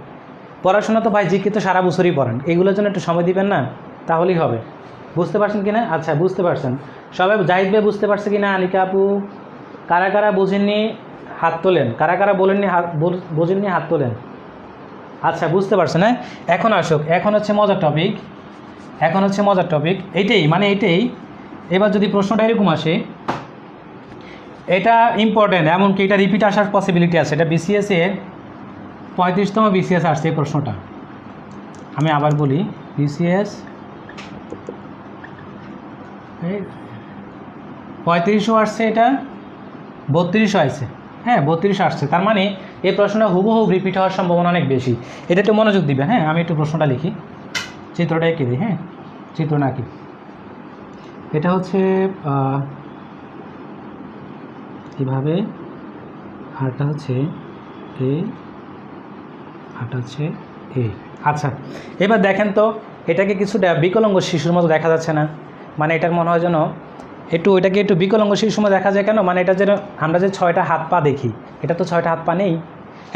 পড়াশোনা তো ভাই জিকে তো সারা বছরই পড়েন, এগুলোর জন্য একটু সময় দিবেন না, তাহলেই হবে। বুঝতে পারছেন কিনা? আচ্ছা, বুঝতে পারছেন সবাই, জাহিদ ভাই বুঝতে পারছে কিনা, আনিকা আপু, কারা কারা বোঝেননি হাত তোলেন, কারা কারা বোঝেননি হাত তোলেন। আচ্ছা, বুঝতে পারছেন। হ্যাঁ, এখন আসুক, এখন হচ্ছে মজার টপিক, এইটাই, মানে এইটাই। এবার যদি প্রশ্নটা এরকম আসে, এটা ইম্পর্টেন্ট, এমনকি এটা রিপিট আসার পসিবিলিটি আছে, এটা BCS এর 35তম BCS আসছে এই প্রশ্নটা। আমি আবার বলি, BCS 35ও আসছে, এটা 32ও আসছে। হ্যাঁ, 32 আসছে, তার মানে এই প্রশ্নটা হুবহু রিপিট হওয়ার সম্ভাবনা অনেক বেশি। এটা একটু মনোযোগ দিবেন। হ্যাঁ, আমি একটু প্রশ্নটা লিখি, চিত্রটা এঁকে দিই। হ্যাঁ, চিত্র নাকি, এটা হচ্ছে কীভাবে, হারটা হচ্ছে এ, হারটা হচ্ছে এ। আচ্ছা, এবার দেখেন তো, এটাকে কিছুটা বিকলাঙ্গ শিশুর মতো দেখা যাচ্ছে না, মানে এটার মনে হয় যেন এটাকে একটু বিকলাঙ্গ শিশুর মতো দেখা যায় কেন, মানে এটা যেন আমরা যে 6টা হাত পা দেখি, এটা তো 6টা হাত পা নেই।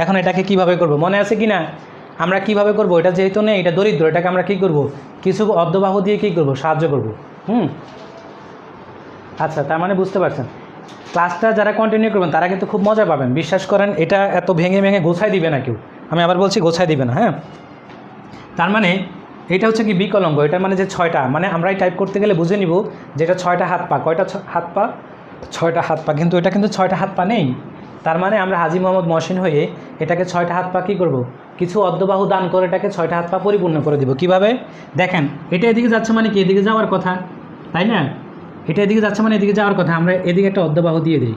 এখন এটাকে কিভাবে করব, মনে আছে কি না, আমরা কিভাবে করব, এটা যেহেতু নেই, এটা দরিদ্র, এটাকে আমরা কি করব, কিছু অর্ধবাহু দিয়ে কি করব, সাহায্য করব। আচ্ছা, তার মানে বুঝতে পারছেন, ক্লাসটা যারা কন্টিনিউ করবেন তারা কিন্তু খুব মজা পাবেন, বিশ্বাস করেন। এটা এত ভেঙে গোছায় দিবে না কেউ, আমি আবার বলছি, গোছায় দিবে না। হ্যাঁ, তার মানে এটা হচ্ছে কি বিকলাঙ্গ, এটা মানে যে 6টা, মানে আমরাই টাইপ করতে গেলে বুঝে নিব যে এটা 6টা হাত পা, কয়টা হাত পা, 6টা হাত পা, কিন্তু এটা কিন্তু 6টা হাত পা নেই। তার মানে আমরা হাজী মোহাম্মদ মহসিন হয়ে এটাকে 6টা হাত পা কী করব, কিছু অর্ধবাহু দান করে এটাকে 6টা হাত পা পরিপূর্ণ করে দিব। কিভাবে দেখেন, এটা এদিকে যাচ্ছে মানে কি এদিকে যাওয়ার কথা, তাই না, এটা এদিকে যাচ্ছে মানে এদিকে যাওয়ার কথা, আমরা এদিকে একটা অর্ধবাহু দিয়ে দিই,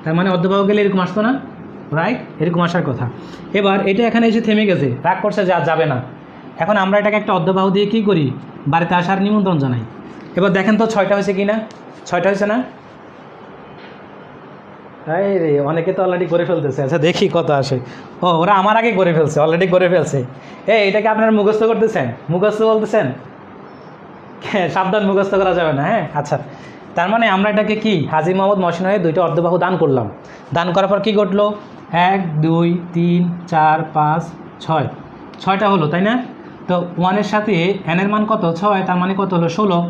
তার মানে অর্ধবাহু গেলে এরকম আসতো না, রাইট, এরকম আসার কথা। এবার এটা এখানে এসে থেমে গেছে, রাগ করছে, যাবে না। এখন আমরা এটাকে একটা অর্ধবাহু দিয়ে কী করি, বাড়িতে আসার নিমন্ত্রণ জানাই। এবার দেখেন তো 6টা হয়েছে কি না, 6টা হয়েছে না, এই রে, অনেকে তো অলরেডি করে ফেলতেছে। আচ্ছা, দেখি কত আসে। ও, ওরা আমার আগে করে ফেলছে, অলরেডি করে ফেলছে। এটাকে আপনারা মুখস্থ করতেছেন, মুখস্থ বলতেছেন, সাবধান, মুখস্থ করা যাবে না। হ্যাঁ, আচ্ছা, তার মানে আমরা এটাকে কি হাজী মোহাম্মদ মহসিন হয়ে 2টা অর্ধবাহু দান করলাম। দান করার পর কী ঘটলো, 1 2 3 4 5 6, 6টা হলো, তাই না। তো 1-এর সাথে n-এর মান কত, 6, তার মানে কত হলো, 16।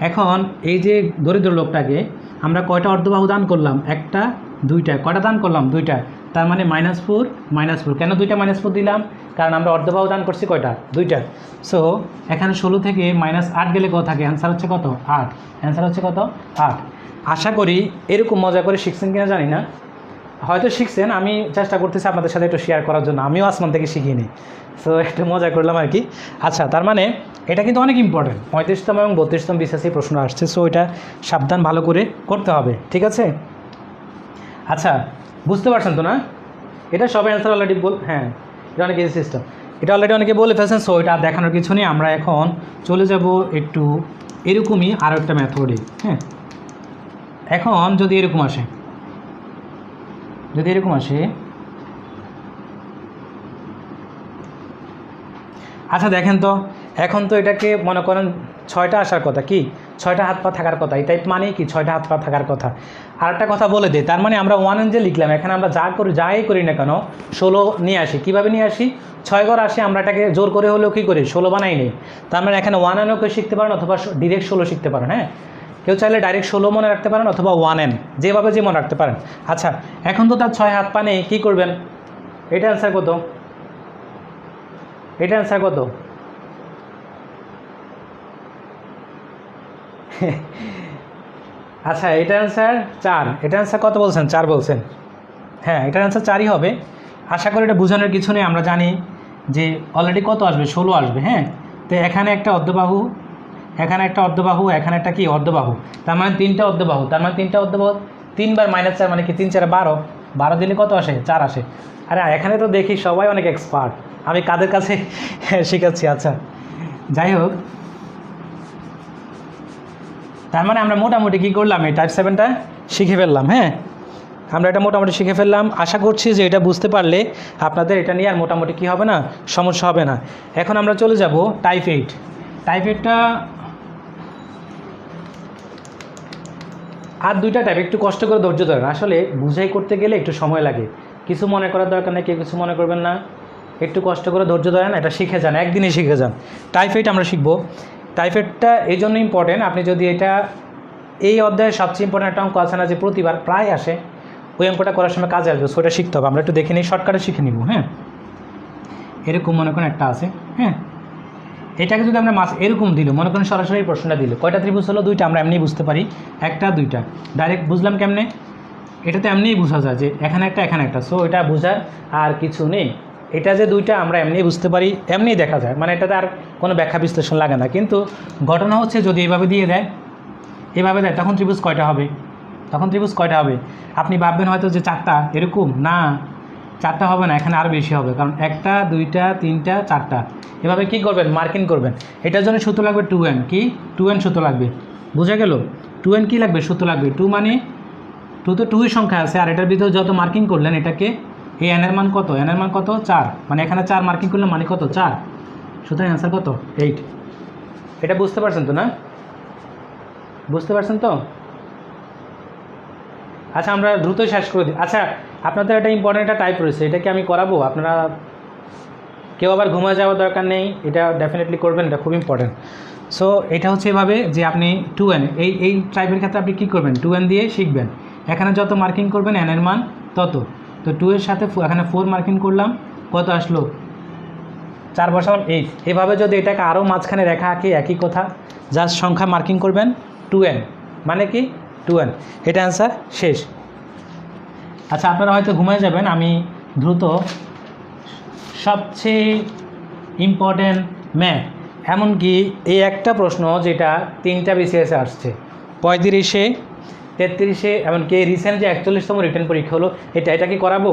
এখন এই যে দরিদ্র লোকটাকে আমরা কয়টা অর্ধবাহু দান করলাম, একটা, 2টা, কয়টা দান করলাম, 2টা, তার মানে -4 কেন 2টা -4 দিলাম, কারণ আমরা অর্ধবাহু দান করছি কয়টা, 2টা। সো এখানে 16 থেকে -8 গেলে কত থাকে, অ্যান্সার হচ্ছে কত, 8। অ্যান্সার হচ্ছে কত, 8। আশা করি এরকম মজা করে শিখছেন কিনা জানি না। হয়তো শিখছেন, আমি চেষ্টা করতেছি আপনাদের সাথে একটু শেয়ার করার জন্য, আমিও আসমান থেকে শিখিনি, সো একটু মজা করলাম আর কি। আচ্ছা, তার মানে এটা কিন্তু অনেক ইম্পর্টেন্ট, 35তম এবং 32তম বিসিএসসি প্রশ্ন আসছে, সো এটা সাবধান ভালো করে করতে হবে, ঠিক আছে? আচ্ছা, বুঝতে পারছেন তো না? এটা সবাই অ্যান্সার অলরেডি হ্যাঁ, এটা অনেক ইজি সিস্টেম, এটা অলরেডি অনেকে বলে ফেলছেন, সো এটা আর দেখানোর কিছু নেই। আমরা এখন চলে যাব একটু এরকমই আরও একটা মেথডে। হ্যাঁ, এখন যদি এরকম আসে, আচ্ছা দেখেন তো, এখন তো এটাকে মনে করেন 6টা আসার কথা, কি 6টা হাত পা থাকার কথা, এই টাইপ মানে কি 6টা হাত পা থাকার কথা। আর একটা কথা বলে দিই, তার মানে আমরা 1n যে লিখলাম, এখানে আমরা যাই করি না কেন 16 নিয়ে আসি। কীভাবে নিয়ে আসি? 6 ঘর আসি, আমরা এটাকে জোর করে হলেও কী করি 16 বানাই নেই। তার মানে এখানে 1nও কেউ শিখতে পারেন অথবা ডিরেক্ট 16 শিখতে পারেন। হ্যাঁ, কেউ চাইলে ডাইরেক্ট 16 মনে রাখতে পারেন অথবা 1n, যেভাবে যে মনে রাখতে পারেন। আচ্ছা, এখন তো তার 6 হাত পা নেই, কী করবেন? এটা অ্যান্সার কত? এটা অ্যান্সার কত? আচ্ছা, এটা অ্যান্সার 4। এটা অ্যান্সার কত বলছেন? 4 বলছেন। হ্যাঁ, এটার অ্যান্সার 4ই হবে। আশা করি এটা বোঝানোর কিছু নেই, আমরা জানি যে অলরেডি কত আসবে, 16 আসবে। হ্যাঁ, তো এখানে একটা অর্ধবাহু, এখানে একটা অর্ধবাহু, এখানে একটা কি অর্ধবাহু, তার মানে 3টা অর্ধবাহু, তার মানে 3টা অর্ধবাহু, 3 বার -4 মানে কি 3 4 12, 12 দিলে কত আসে? 4 আসে। আরে এখানে তো দেখি সবাই অনেক এক্সপার্ট, আমি কাদের কাছে শেখাচ্ছি। আচ্ছা, যাই হোক, তার মানে আমরা মোটামুটি কী করলাম, এই টাইপ 7টা শিখে ফেললাম। হ্যাঁ, আমরা এটা মোটামুটি শিখে ফেললাম। আশা করছি যে এটা বুঝতে পারলে আপনাদের এটা নিয়ে আর মোটামুটি কী হবে না, সমস্যা হবে না। এখন আমরা চলে যাব টাইপ 8। টাইপ 8টা আর 2টা টাইপ, একটু কষ্ট করে ধৈর্য ধরেন, আসলে বুঝাই করতে গেলে একটু সময় লাগে, কিছু মনে করার দরকার নেই, কেউ কিছু মনে করবেন না, একটু কষ্ট করে ধৈর্য ধরেন, এটা শিখে যান, একদিনে শিখে যান। টাইপ 8 আমরা শিখব। টাইপ 8টা এই জন্য ইম্পর্টেন্ট, আপনি যদি এটা, এই অধ্যায়ের সবচেয়ে ইম্পর্টেন্ট একটা অঙ্ক আছে না, যে প্রতিবার প্রায় আসে, ওই অঙ্কটা করার সময় কাজে আসবে, সেটা শিখতে হবে। আমরা একটু দেখে নিই, শর্টকাটে শিখে নিব। হ্যাঁ, এরকম মনে করেন একটা আছে। হ্যাঁ, এটাকে যদি আমরা এরকম দিল, মনে করেন সরাসরি প্রশ্নটা দিল, কয়টা ত্রিভুজ হলো? 2টা, আমরা এমনিই বুঝতে পারি, 1টা 2টা, ডাইরেক্ট বুঝলাম কেমনে? এটাতে এমনিই বোঝা যায় যে এখানে একটা এখানে একটা, সো এটা বোঝার আর কিছু নেই। এটা যে 2টা আমরা এমনিই বুঝতে পারি, এমনিই দেখা যায়, মানে এটাতে আর কোনো ব্যাখ্যা বিশ্লেষণ লাগে না। কিন্তু ঘটনা হচ্ছে যদি এইভাবে দিয়ে দেয়, এভাবে দেয়, তখন ত্রিভুজ কয়টা হবে? আপনি ভাববেন হয়তো যে 4টা, এরকম না, 4টা হবে না, এখানে আরও বেশি হবে, কারণ 1টা 2টা 3টা 4টা, এভাবে কী করবেন? মার্কিং করবেন। এটার জন্য সূত্র লাগবে 2n, কি 2n সূত্র লাগবে, বোঝা গেল? 2n কী লাগবে? সূত্র লাগবে। 2 মানে 2 তো 2ই সংখ্যা আছে, আর এটার ভিতরে যত মার্কিং করলেন এটাকে, এই n এর মান কত? n এর মান কত? 4, মানে এখানে 4 মার্কিং করলে মানে কত? 4, সুতরাং অ্যান্সার কত? 8। এটা বুঝতে পারছেন তো না? বুঝতে পারছেন তো? আচ্ছা, আমরা দ্রুতই শেষ করে দিই। আচ্ছা, আপনাদের একটা ইম্পর্টেন্ট একটা টাইপ রয়েছে, এটা কি আমি করাবো? আপনারা কেউ আবার ঘুমিয়ে যাওয়ার দরকার নেই, এটা ডেফিনেটলি করবেন, এটা খুব ইম্পর্টেন্ট। সো এটা হচ্ছে এভাবে যে আপনি 2n, এই টাইপের ক্ষেত্রে আপনি কী করবেন? 2n দিয়ে শিখবেন, এখানে যত মার্কিং করবেন n এর মান তত, তো 2 এর সাথে এখানে 4 মার্কিং করলাম, কত আসলো? 4 বসালাম 8। এভাবে যদি এটাকে আরও মাঝখানে রেখা আঁকি, একই কথা, জাস্ট সংখ্যা মার্কিং করবেন 2n, মানে কি 2n, এটা অ্যান্সার শেষ। আচ্ছা, আপনারা হয়তো ঘুমিয়ে যাবেন, আমি দ্রুত সবচেয়ে ইম্পর্টেন্ট ম্যাথ, এমনকি এই একটা প্রশ্ন যেটা 3টা বিসিএসে আসছে, 35-এ 33-এ, এমনকি রিসেন্ট যে 41তম রিটেন পরীক্ষা হলো, এটা কি করাবো?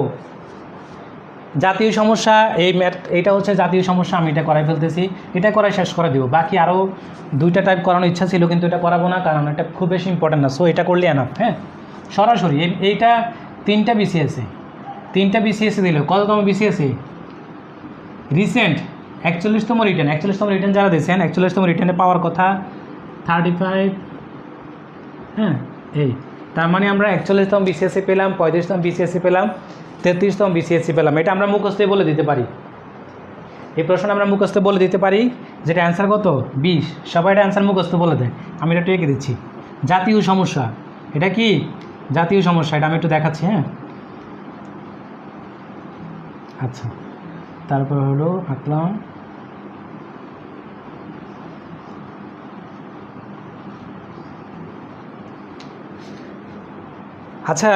জাতীয় সমস্যা, এই ম্যাথ, এটা হচ্ছে জাতীয় সমস্যা, আমি এটা করাই ফেলতেছি, এটা করাই শেষ করে দিব। বাকি আরও 2টা টাইপ করানোর ইচ্ছা ছিল, কিন্তু এটা করাবো না, কারণ এটা খুব বেশি ইম্পর্টেন্ট না, সো এটা করলে এনাফ। হ্যাঁ, সরাসরি এইটা 3টা বিসিএসে দিল, কততম বিসিএসে? রিসেন্ট 41তম রিটেন যারা দিয়েছেন, 41তম রিটেনে পাওয়ার কথা 35। হ্যাঁ, এই তার মানে আমরা 41তম বিসিএসসি পেলাম, 35তম বিসিএসসি পেলাম, 33তম বিসিএসসি পেলাম। এটা আমরা মুখস্থে বলে দিতে পারি, এই প্রশ্ন আমরা মুখস্থে বলে দিতে পারি, যেটা অ্যান্সার কত? 20। সবাই এটা অ্যান্সার মুখস্থ বলে দেয়, আমি এটা এঁকে দিচ্ছি। জাতীয় সমস্যা, এটা কি জাতীয় সমস্যা? এটা আমি একটু দেখাচ্ছি। হ্যাঁ, আচ্ছা, তারপর হলো আঁকলাম, আচ্ছা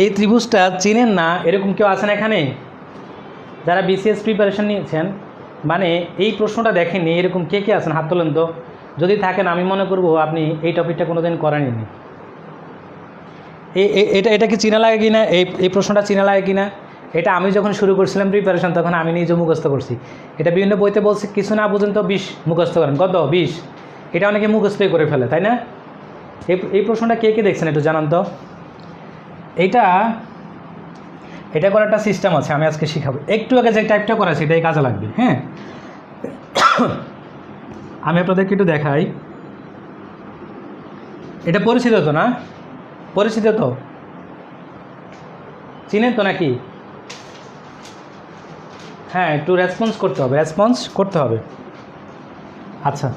এই ত্রিভুজটা চিনেন না এরকম কেউ আছেন এখানে যারা বিসিএস প্রিপারেশন নিয়েছেন, মানে এই প্রশ্নটা দেখেননি এরকম কে কে আছেন? হাত তোলেন তো। যদি থাকেন আমি মনে করব আপনি এই টপিকটা কোনো দিন করেননি। এটা এটা কি চিনা লাগে কি না? এই প্রশ্নটা চিনা লাগে কি না? এটা আমি যখন শুরু করছিলাম প্রিপারেশন তখন আমি নিজে মুখস্থ করছি। এটা বিভিন্ন বইতে বলছি কিছু না পর্যন্ত 20 মুখস্থ করেন। কত? 20। এটা অনেকে মুখস্থই করে ফেলে, তাই না? এই প্রশ্নটা কে কে দেখছেন একটু জানান তো। এটা করার একটা সিস্টেম আছে, আমি আজকে শিখাবো। একটু আগে যে টাইপটা করাছি এটাই কাজে লাগবে। হ্যাঁ, আমি আপনাদেরকে একটু দেখাই। এটা পরিচিত তো না? পরিচিত তো, চিনেন তো নাকি? হ্যাঁ, একটু রেসপন্স করতে হবে। আচ্ছা,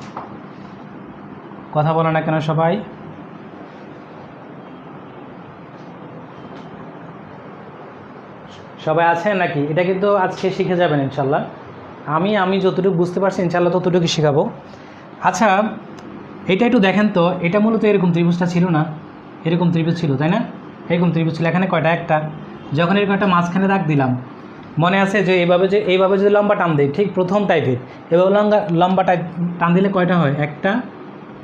কথা বলে না কেন সবাই? সবাই আছেন নাকি? এটা কিন্তু আজকে শিখে যাবেন ইনশাল্লাহ। আমি যতটুকু বুঝতে পারছি ইনশাল্লাহ ততটুকু শেখাবো। আচ্ছা, এটা একটু দেখেন তো। এটা মূলত এরকম ত্রিভুজটা ছিল না? এরকম ত্রিভুজ ছিল, তাই না? এরকম ত্রিভুজ ছিল। এখানে কয়টা? একটা। যখন এরকম একটা মাঝখানে দাগ দিলাম, মনে আছে যে এইভাবে যদি লম্বা টান দিই, ঠিক প্রথম টাইপের এভাবে লম্বা টান দিলে কয়টা হয়? একটা,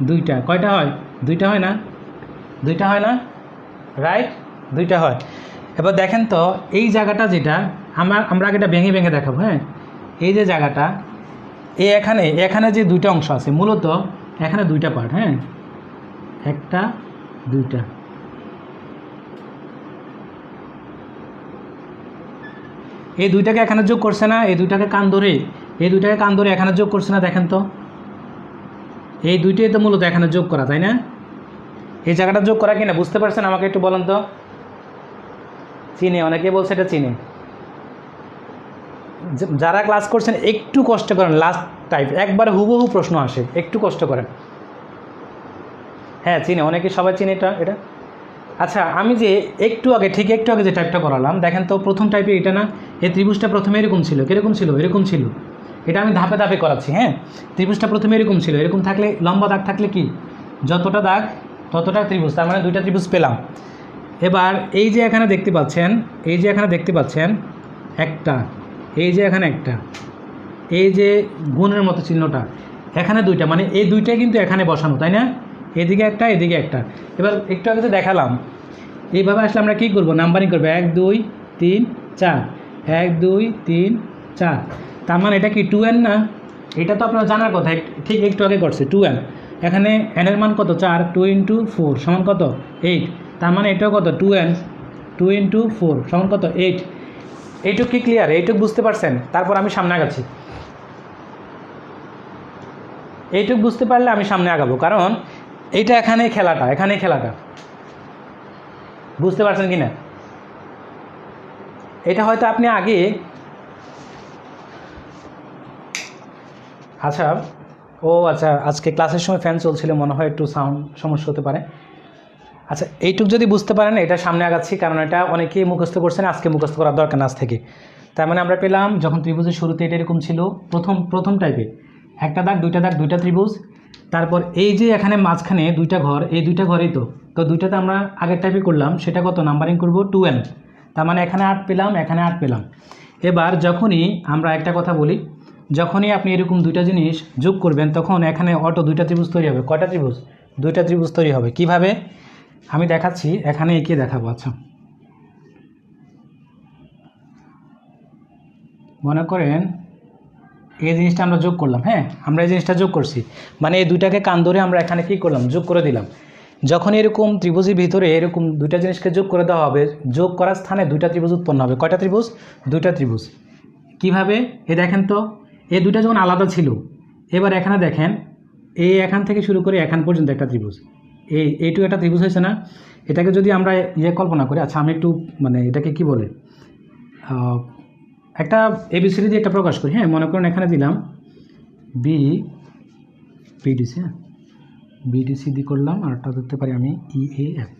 দুইটা। কয়টা হয়? দুইটা হয় না? দুইটা হয় না? রাইট, দুইটা হয়। এবার দেখেন তো এই জায়গাটা যেটা আমরা আগে এটা ভেঙে ভেঙে দেখাবো। হ্যাঁ, এই যে জায়গাটা এখানে যে দুইটা অংশ আছে, মূলত এখানে দুইটা পার্ট। হ্যাঁ, একটা, দুইটা। এই দুইটাকে এখানে যোগ করছে না? এই দুইটাকে কান ধরে এখানে যোগ করছে না? দেখেন তো, এই দুইটাই তো মূলত এখানে যোগ করা, তাই না? এই জায়গাটা যোগ করা কিনা বুঝতে পারছেন? আমাকে একটু বলেন তো। চিনে? অনেকে বলছে এটা চিনে। যারা ক্লাস করছেন একটু কষ্ট করেন, লাস্ট টাইপ একবার হুবহু প্রশ্ন আসে, একটু কষ্ট করেন। হ্যাঁ, চিনে, অনেকে সবাই চিনে এটা। আচ্ছা, আমি যে একটু আগে যে টাইপটা করালাম, দেখেন তো প্রথম টাইপে এটা না? এই ত্রিভুজটা প্রথমে এরকম ছিল। কীরকম ছিল? এরকম ছিল। এটা আমি ধাপে ধাপে করাচ্ছি। হ্যাঁ, ত্রিভুজটা প্রথমে এরকম ছিল। এরকম থাকলে লম্বা দাগ থাকলে কি? যতটা দাগ ততটা ত্রিভুজ, তার মানে দুইটা ত্রিভুজ পেলাম। এবার এই যে এখানে দেখতে পাচ্ছেন একটা, এই যে এখানে একটা, এই যে গুণের মতো চিহ্নটা, এখানে দুইটা, মানে এই দুইটাই কিন্তু এখানে বসানো, তাই না? এদিকে একটা, এদিকে একটা। এবার একটু আগে যে দেখালাম, এইভাবে আসলে আমরা কী করবো? নাম্বারিং করবো 1 2 3 4, 1 2 3 4। তার মানে এটা কি 2n না? এটা তো আপনার জানার কথা, ঠিক একটু আগে করছে 2n। এখানে n এর মান কত? 4। 2 × 4 সমান কত? 8। তার মানে এটাও কত? 2n। 2 × 4 সমান কত? 8। এইটুকু কি ক্লিয়ার? এইটুকু বুঝতে পারছেন? তারপর আমি সামনে আগাচ্ছি। এইটুকু বুঝতে পারলে আমি সামনে আগাবো, কারণ এইটা এখানে খেলাটা বুঝতে পারছেন কি না? এটা হয়তো আপনি আগে, আচ্ছা আজকে ক্লাসের সময় ফ্যান চলছিল, মনে হয় একটু সাউন্ড সমস্যা হতে পারে। আচ্ছা, এইটুকু যদি বুঝতে পারেন এটা সামনে আগাচ্ছি, কারণ এটা অনেকেই মুখস্থ করছেন, আজকে মুখস্থ করার দরকার না আজ থেকে। তার মানে আমরা পেলাম যখন ত্রিভুজের শুরুতে এটা এরকম ছিল, প্রথম টাইপে একটা দাগ, দুইটা ত্রিভুজ। তারপর এই যে এখানে মাঝখানে দুইটা ঘর, এই দুইটা ঘরেই তো দুইটাতে আমরা আগের টাইপে করলাম, সেটা কত? নাম্বারিং করব 2n। তার মানে এখানে 8 পেলাম, এখানে 8 পেলাম। এবার যখনই আমরা একটা কথা বলি, যখনই আপনি এরকম দুইটা জিনিস যোগ করবেন তখন এখানে অটো দুইটা ত্রিভুজ তৈরি হবে। কয়টা ত্রিভুজ? দুইটা ত্রিভুজ তৈরি হবে। কিভাবে আমি দেখাচ্ছি, এখানে এঁকে দেখাবো। আচ্ছা, মনে করেন এই জিনিসটা আমরা যোগ করলাম। হ্যাঁ, আমরা এই জিনিসটা যোগ করছি, মানে এই দুইটাকে কান ধরে আমরা এখানে কী করলাম? যোগ করে দিলাম। যখন এরকম ত্রিভুজের ভিতরে এরকম দুইটা জিনিসকে যোগ করে দেওয়া হবে, যোগ করার স্থানে দুইটা ত্রিভুজ উৎপন্ন হবে। কয়টা ত্রিভুজ? দুইটা ত্রিভুজ। কিভাবে? এ দেখেন তো, এই দুইটা যখন আলাদা ছিল, এবার এখানে দেখেন এখান থেকে শুরু করে এখান পর্যন্ত একটা ত্রিভুজ, এইটুকু একটা ত্রিভুজ হয়েছে না? এটাকে যদি আমরা কল্পনা করি, আচ্ছা আমি একটু মানে এটাকে কি বলে একটা এবিসিডি দিয়ে একটা প্রকাশ করি। হ্যাঁ, মনে করেন এখানে দিলাম বিডিসি। হ্যাঁ, বিডিসি দিয়ে করলাম, আর একটা ধরতে পারি আমি ইএএফ।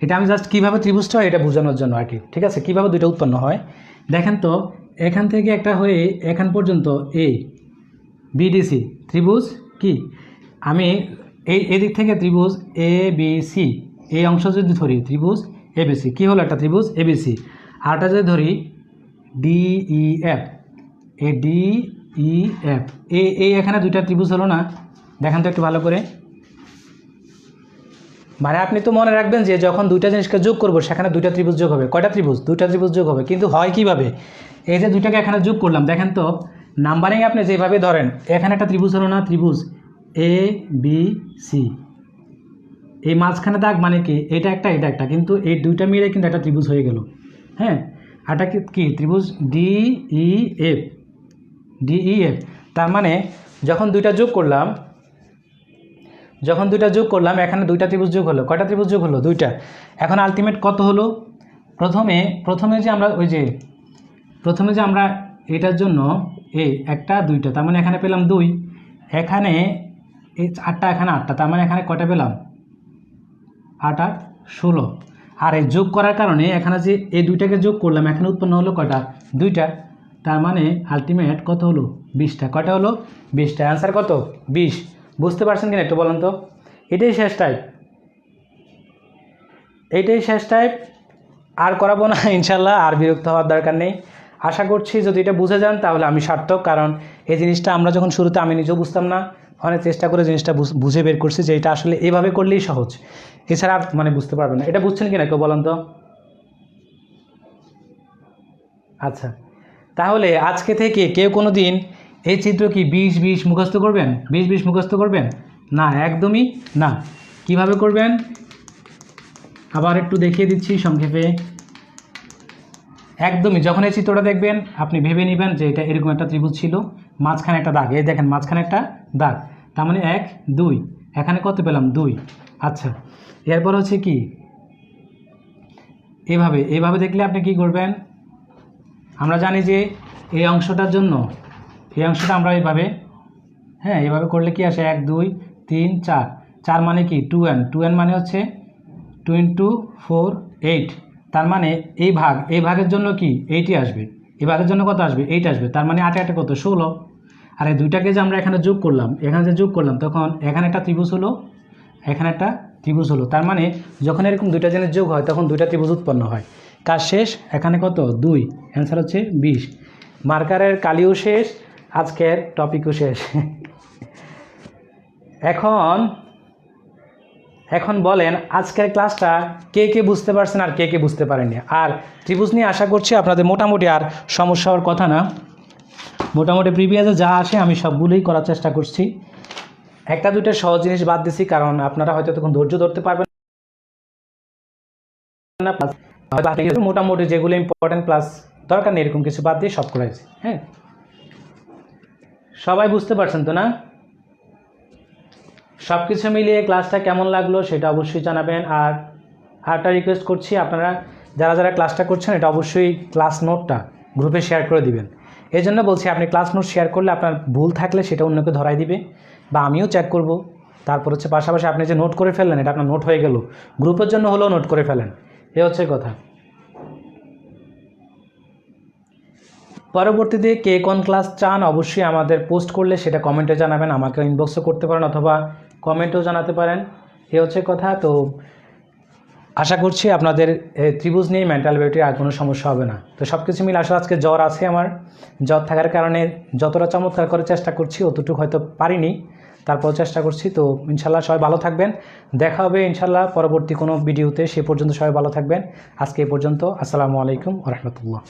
এটা আমি জাস্ট কীভাবে ত্রিভুজটা হয় এটা বোঝানোর জন্য আর কি। ঠিক আছে, কীভাবে দুইটা উৎপন্ন হয় দেখেন তো। এখান থেকে একটা হয়ে এখান পর্যন্ত বিডিসি ত্রিভুজ কি? আমি এই দিক থেকে ত্রিভুজ এবিসি এই অংশ যদি ধরি ত্রিভুজ এবিসি, কী হলো একটা ত্রিভুজ এবিসি। আরটা যদি ধরি ডিইএফ, এ ডিইএফ, এই এখানে দুইটা ত্রিভুজ হলো না? দেখেন তো একটু ভালো করে। মানে আপনি তো মনে রাখবেন যে যখন দুইটা জিনিসকে যোগ করবো সেখানে দুইটা ত্রিভুজ যোগ হবে। কয়টা ত্রিভুজ? দুইটা ত্রিভুজ যোগ হবে। কিন্তু হয় কীভাবে? এই যে দুইটাকে এখানে যোগ করলাম, দেখেন তো নাম্বারিং আপনি যেভাবে ধরেন, এখানে একটা ত্রিভুজ হলো না? ত্রিভুজ এ বি সি, এই মাঝখানে দাগ মানে কি? এটা একটা এটা একটা, কিন্তু এই দুইটা মিলে কিন্তু একটা ত্রিভুজ হয়ে গেল। হ্যাঁ, এটা কি ত্রিভুজ ডিইএফ, ডিইএফ। তার মানে যখন দুইটা যোগ করলাম, এখানে দুইটা ত্রিভুজ যোগ হলো। কয়টা ত্রিভুজ যোগ হলো? দুইটা। এখন আলটিমেট কত হলো? প্রথমে যে আমরা এটার জন্য এই একটা দুইটা, তার মানে এখানে পেলাম 2, এখানে এই 8টা, এখানে 8টা, তার মানে এখানে কয়টা পেলাম? 8 আর 16। আর এই যোগ করার কারণে এখানে যে এই দুইটাকে যোগ করলাম, এখানে উৎপন্ন হলো কয়টা? 2টা। তার মানে আলটিমেট কত হলো? 20টা। কয়টা হলো? 20টা। অ্যান্সার কত? 20। বুঝতে পারছেন কিনা একটু বলেন তো? এটাই শেষ টাইপ, আর করাবো না ইনশাল্লাহ। আর বিরক্ত হওয়ার দরকার নেই। আশা করছি যদি এটা বুঝে যান তাহলে আমি সার্থক, কারণ এই জিনিসটা আমরা যখন শুরুতে আমি নিজেও বুঝতাম না, অনেক চেষ্টা করে জিনিসটা বুঝে বের করছি যে এটা আসলে এভাবে করলেই সহজ, এছাড়া মানে বুঝতে পারবেন না। এটা বুঝছেন কিনা কেউ বলেন তো? আচ্ছা, তাহলে আজকে থেকে কেউ কোনো দিন এই চিত্র কি 20-20 মুখস্থ করবেন? 20-20 মুখস্থ করবেন না, একদমই না। কিভাবে করবেন আবার একটু দেখিয়ে দিচ্ছি সংক্ষেপে। একদমই যখন এই চিত্রটা দেখবেন আপনি ভেবে নেবেন যে এটা এরকম একটা ত্রিভুজ ছিল, মাঝখানে একটা দাগ, এই দেখেন মাঝখানে একটা দাগ, তার মানে 1 2, এখানে কত পেলাম? 2। আচ্ছা, এরপর হচ্ছে কি এইভাবে দেখলে আপনি কি করবেন? আমরা জানি যে এই অংশটার জন্য এই অংশটা আমরা এইভাবে, হ্যাঁ এইভাবে করলে কি আসে? 1 2 3 4, 4 মানে কি? 2n, 2n মানে হচ্ছে 2 × 4 8, তার মানে এই ভাগের জন্য কি 8ই আসবে। এই ভাগের জন্য কত আসবে? 8 আসবে। তার মানে 8 8 কত? 16। আর এই দুইটাকে যে আমরা এখানে যোগ করলাম, তখন এখানে একটা ত্রিভুজ হলো, এখানে একটা ত্রিভুজ হলো। তার মানে যখন এরকম দুইটা জিনিস যোগ হয় তখন দুইটা ত্রিভুজ উৎপন্ন হয়। কাজ শেষ। এখানে কত? 2। অ্যান্সার হচ্ছে 20। মার্কারের কালিও শেষ, আজকের টপিকও শেষ। এখন বলেন আজকের ক্লাসটা কে বুঝতে পারছেন আর কে বুঝতে পারেননি? আর ত্রিভুজ নিয়ে আশা করছি আপনাদের মোটামুটি আর সমস্যা হওয়ার কথা না। মোটামুটি প্রিভিয়াসে যা আসে আমি সবগুলোই করার চেষ্টা করছি। একটা দুইটা সহজ জিনিস বাদ দিছি, কারণ আপনারা হয়তো তখন ধৈর্য ধরতে পারবেন না। মোটামুটি যেগুলো ইম্পর্টেন্ট প্লাস দরকার নেই এরকম কিছু বাদ দিয়ে সব করাইছি। হ্যাঁ, সবাই বুঝতে পারছেন তো না? সব কিছু মিলিয়ে ক্লাসটা কেমন লাগলো সেটা অবশ্যই জানাবেন। আর একটা রিকোয়েস্ট করছি, আপনারা যারা ক্লাসটা করছেন এটা অবশ্যই ক্লাস নোটটা গ্রুপে শেয়ার করে দিবেন। এই জন্য বলছি, আপনি ক্লাস নোট শেয়ার করলে আপনার ভুল থাকলে সেটা অন্যকে ধরাই দিবে বা আমিও চেক করব। তারপর হচ্ছে পাশাপাশি আপনি যে নোট করে ফেললেন এটা আপনার নোট হয়ে গেল, গ্রুপের জন্য হলেও নোট করে ফেলেন। এ হচ্ছে কথা। পরবর্তীতে কে কোন ক্লাস চান অবশ্যই আমাদের পোস্ট করলে সেটা কমেন্টে জানাবেন, আমাকে ইনবক্সও করতে পারেন অথবা কমেন্টেও জানাতে পারেন। এ হচ্ছে কথা। তো আশা করছি আপনাদের ত্রিভুজ নিয়ে মেন্টাল বিউটির আর কোনো সমস্যা হবে না। তো সব কিছু মিলে আসলে আজকে জ্বর আছে, আমার জ্বর থাকার কারণে যতটা চমৎকার করে চেষ্টা করছি অতটুকু হয়তো পারিনি, তারপর চেষ্টা করছি। তো ইনশাল্লাহ সবাই ভালো থাকবেন, দেখা হবে ইনশাল্লাহ পরবর্তী কোনো ভিডিওতে। সে পর্যন্ত সবাই ভালো থাকবেন। আজকে এই পর্যন্ত। আসসালামু আলাইকুম ওয়া রাহমাতুল্লাহ।